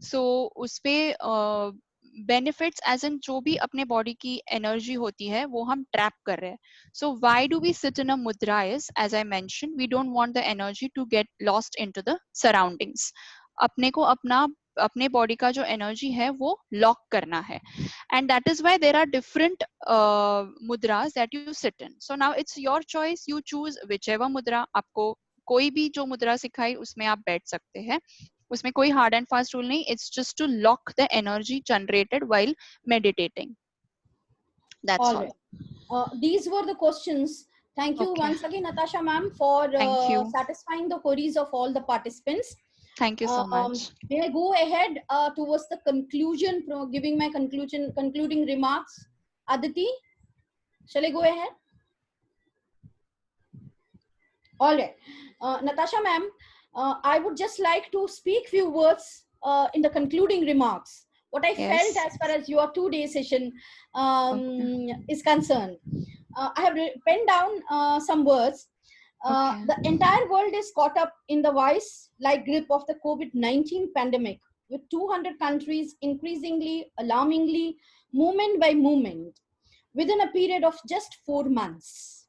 So उसपे benefits as in जो भी अपने body की energy होती है वो हम trap कर रहे हैं. So why do we sit in a mudra is, as I mentioned, we don't want the energy to get lost into the surroundings. अपने को अपने बॉडी का जो एनर्जी है वो लॉक करना है, and that is why there are different mudras that you sit in. So now it's your choice, you choose whichever mudra. आपको कोई भी जो मुद्रा सिखाई उसमें आप बैठ सकते हैं, उसमें कोई हार्ड एंड फास्ट रूल नहीं. It's just to lock the energy generated while meditating. That's all. Right. These were the questions. Thank you once again, Natasha ma'am, for satisfying the queries of all the participants. Thank you so much. May I go ahead towards the conclusion, giving my concluding remarks? Aditi, shall I go ahead? All right. Natasha ma'am, I would just like to speak few words in the concluding remarks. What I felt as far as your 2-day session is concerned. I have penned down some words. The entire world is caught up in the vice-like grip of the COVID-19 pandemic, with 200 countries increasingly, alarmingly, moment by moment, within a period of just 4 months.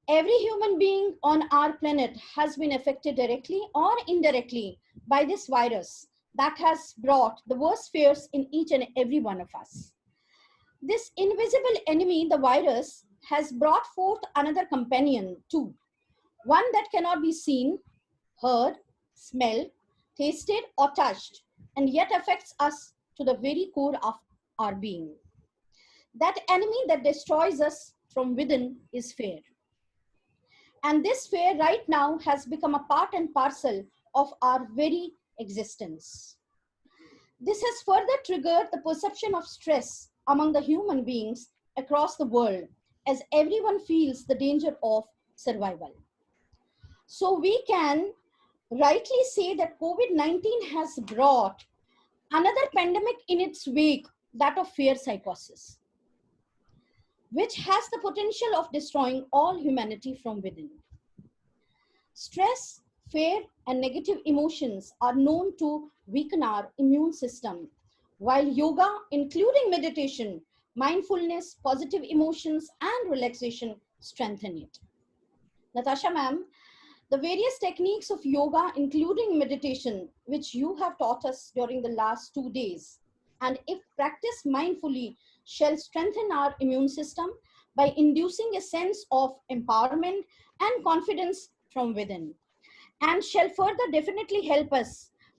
Every human being on our planet has been affected directly or indirectly by this virus that has brought the worst fears in each and every one of us. This invisible enemy, the virus, has brought forth another companion too, one that cannot be seen, heard, smelled, tasted, or touched, and yet affects us to the very core of our being. That enemy that destroys us from within is fear. And this fear right now has become a part and parcel of our very existence. This has further triggered the perception of stress among the human beings across the world, as everyone feels the danger of survival. So we can rightly say that COVID-19 has brought another pandemic in its wake, that of fear psychosis, which has the potential of destroying all humanity from within. Stress, fear, and negative emotions are known to weaken our immune system, while yoga, including meditation, mindfulness, positive emotions, and relaxation strengthen it. Natasha ma'am, the various techniques of yoga, including meditation, which you have taught us during the last 2 days, and if practiced mindfully, shall strengthen our immune system, by inducing a sense of empowerment and confidence from within, and shall further definitely help us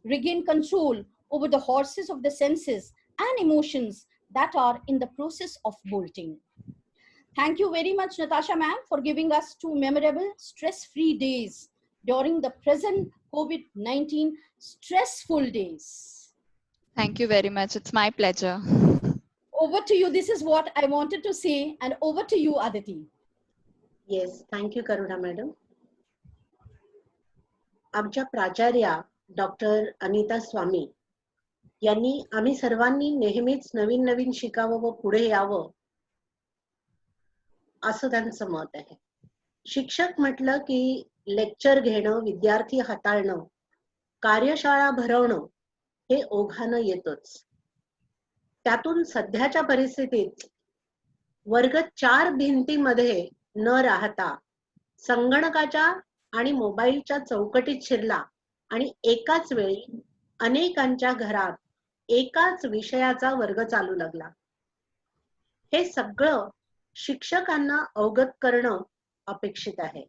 regain control over the horses of the senses and emotions that are in the process of bolting. Thank you very much, Natasha ma'am, for giving us 2 memorable stress-free days during the present COVID-19 stressful days. Thank you very much. It's my pleasure. Over to you. This is what I wanted to say, and over to you, Aditi. Yes, thank you, Karuna madam. आमच्या प्राचार्या doctor Anita स्वामी यांनी आम्ही सर्वांनी नेहमीच नवीन नवीन शिकावं व पुढे यावं असं त्यांचं मत आहे. शिक्षक म्हटलं की लेक्चर घेणं, विद्यार्थी हाताळणं, कार्यशाळा भरवणं हे ओघानं येतच. त्यातून सध्याच्या परिस्थितीत वर्ग 4 भिंतीमध्ये न राहता संगणकाच्या आणि मोबाईलच्या चौकटीत शिरला आणि एकाच वेळी अनेकांच्या घरात एकाच विषयाचा वर्ग चालू लागला. हे सगळं शिक्षकांना अवगत करणं अपेक्षित आहे.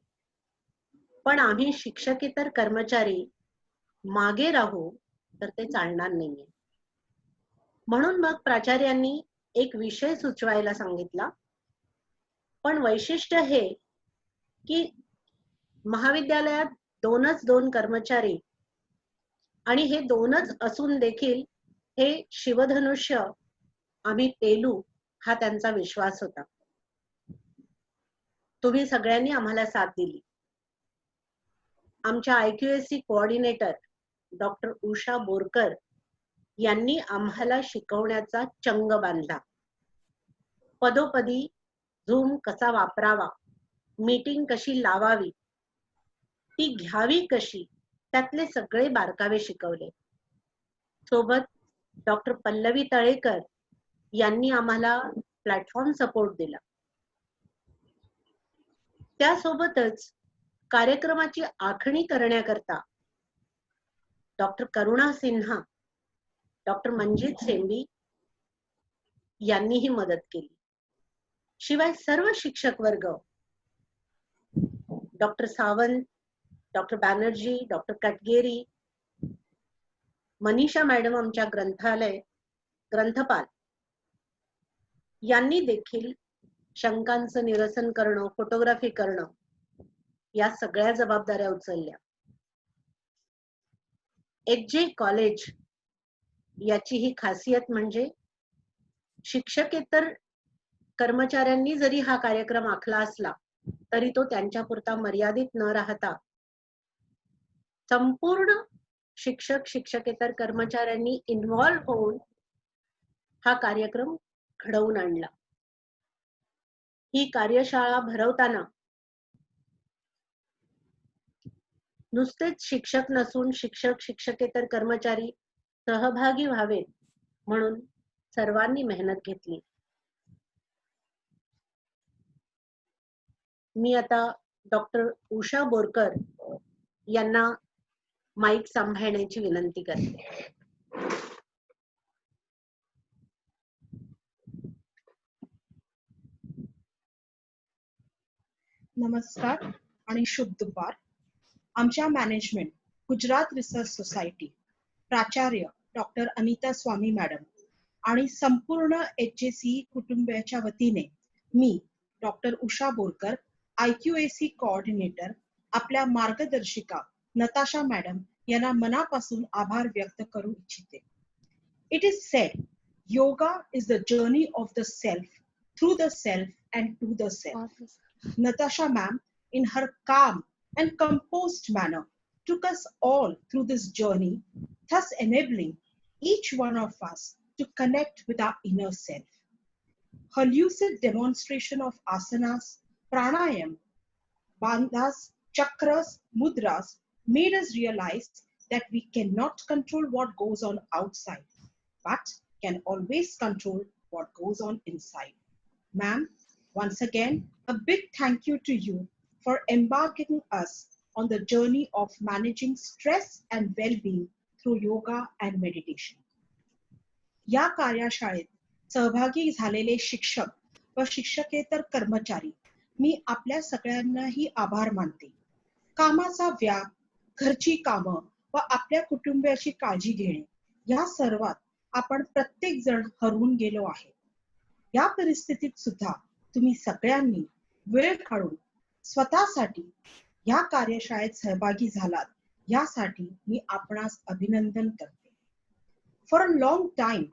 पण आम्ही शिक्षकेतर कर्मचारी मागे राहू तर ते चालणार नाहीये. म्हणून मग प्राचार्यांनी एक विषय सुचवायला सांगितला. पण वैशिष्ट्य हे की महाविद्यालयात 2 कर्मचारी आणि हे 2च असून देखील हे शिवधनुष्य आम्ही पेलू हा त्यांचा विश्वास होता. तुम्ही सगळ्यांनी आम्हाला साथ दिली. आमच्या IQAC coordinator doctor Usha Borkar यांनी आम्हाला शिकवण्याचा चंग बांधला. पदोपदी झूम कसा वापरावा, मीटिंग कशी लावावी, ती घ्यावी कशी, त्यातले सगळे बारकावे शिकवले. सोबत डॉक्टर पल्लवी तळेकर यांनी आम्हाला प्लॅटफॉर्म सपोर्ट दिला. त्यासोबतच कार्यक्रमाची आखणी करण्याकरता डॉक्टर करुणा सिन्हा, डॉक्टर मंजित सेंबी यांनीही मदत केली. शिवाय सर्व शिक्षक वर्ग, doctor Sawant, doctor Banerjee, doctor Katgeri, Manisha madam आमच्या ग्रंथपाल यांनी देखील शंकांचं निरसन करणं, फोटोग्राफी करणं या सगळ्या जबाबदाऱ्या उचलल्या. HJ कॉलेज याची ही खासियत म्हणजे शिक्षकेतर कर्मचाऱ्यांनी जरी हा कार्यक्रम आखला असला तरी तो त्यांच्यापुरता मर्यादित न राहता संपूर्ण शिक्षक शिक्षकेतर कर्मचाऱ्यांनी इन्व्हॉल्व होऊन हा कार्यक्रम घडवून आणला. ही कार्यशाळा भरवताना नुसतेच शिक्षक नसून शिक्षक शिक्षकेतर कर्मचारी सहभागी व्हावेत म्हणून सर्वांनी मेहनत घेतली. मी आता डॉक्टर उषा बोरकर यांना माईक सांभाळण्याची विनंती करते. नमस्कार आणि शुभ दुपार. आमच्या मॅनेजमेंट गुजरात रिसर्च सोसायटी, प्राचार्य डॉक्टर अनिता स्वामी मॅडम आणि संपूर्ण HJC कुटुंबियाच्या वतीने मी doctor Usha Borkar, IQAC coordinator, आपल्या मार्गदर्शिका नताशा मॅडम यांना मनापासून आभार व्यक्त करू इच्छिते. It is said, yoga is the journey of the self, through the self and to the self. Natasha ma'am, in her calm and composed manner, took us all through this journey, thus enabling each one of us to connect with our inner self. Her lucid demonstration of asanas, pranayam, bandhas, chakras, mudras made us realize that we cannot control what goes on outside, but can always control what goes on inside. Ma'am, once again, a big thank you to you for embarking us on the journey of managing stress and well-being through yoga and meditation. या कार्यशाळेत सहभागी झालेले शिक्षक व शिक्षकेतर कर्मचारी मी आपल्या सगळ्यांनाही आभार मानते. कामाचा व्याप, घरची कामं व आपल्या कुटुंबियाची काळजी घेणे या सर्वात आपण प्रत्येक जण हरवून गेलो आहे. या परिस्थितीत सुद्धा तुम्ही सगळ्यांनी वेळ काढून स्वतःसाठी या कार्यशाळेत सहभागी झालात यासाठी मी आपणास अभिनंदन करते. For a long time,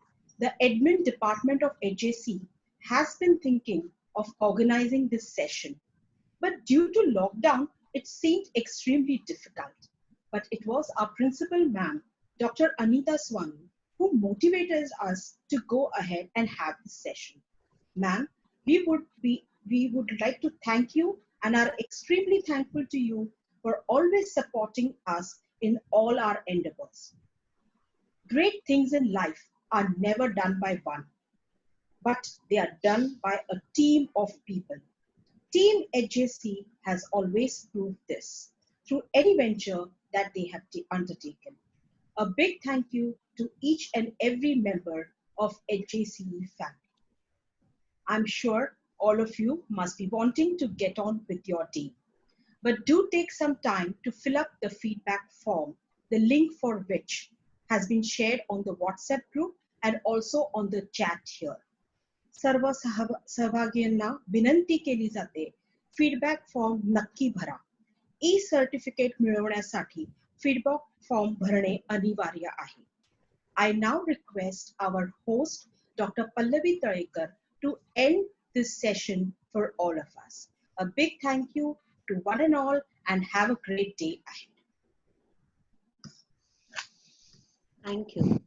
the admin department of HJC has been thinking of organizing this session. But due to lockdown, it seemed extremely difficult. But it was our principal ma'am, Dr. Anita Swami, who motivated us to go ahead and have this session. Ma'am, we would like to thank you and are extremely thankful to you for always supporting us in all our endeavors. Great things in life are never done by one, but they are done by a team of people. Team HJC has always proved this through any venture that they have undertaken. A big thank you to each and every member of HJC family. I'm sure all of you must be wanting to get on with your day, but do take some time to fill up the feedback form, the link for which has been shared on the WhatsApp group and also on the chat here. सर्व सहभागींना विनंती केली जाते, feedback form नक्की भरा. ई certificate मिळवण्यासाठी feedback form भरणे अनिवार्य आहे. I now request our host, Dr. Pallavi Talekar, to end this session for all of us. A big thank you to one and all and have a great day ahead. Thank you.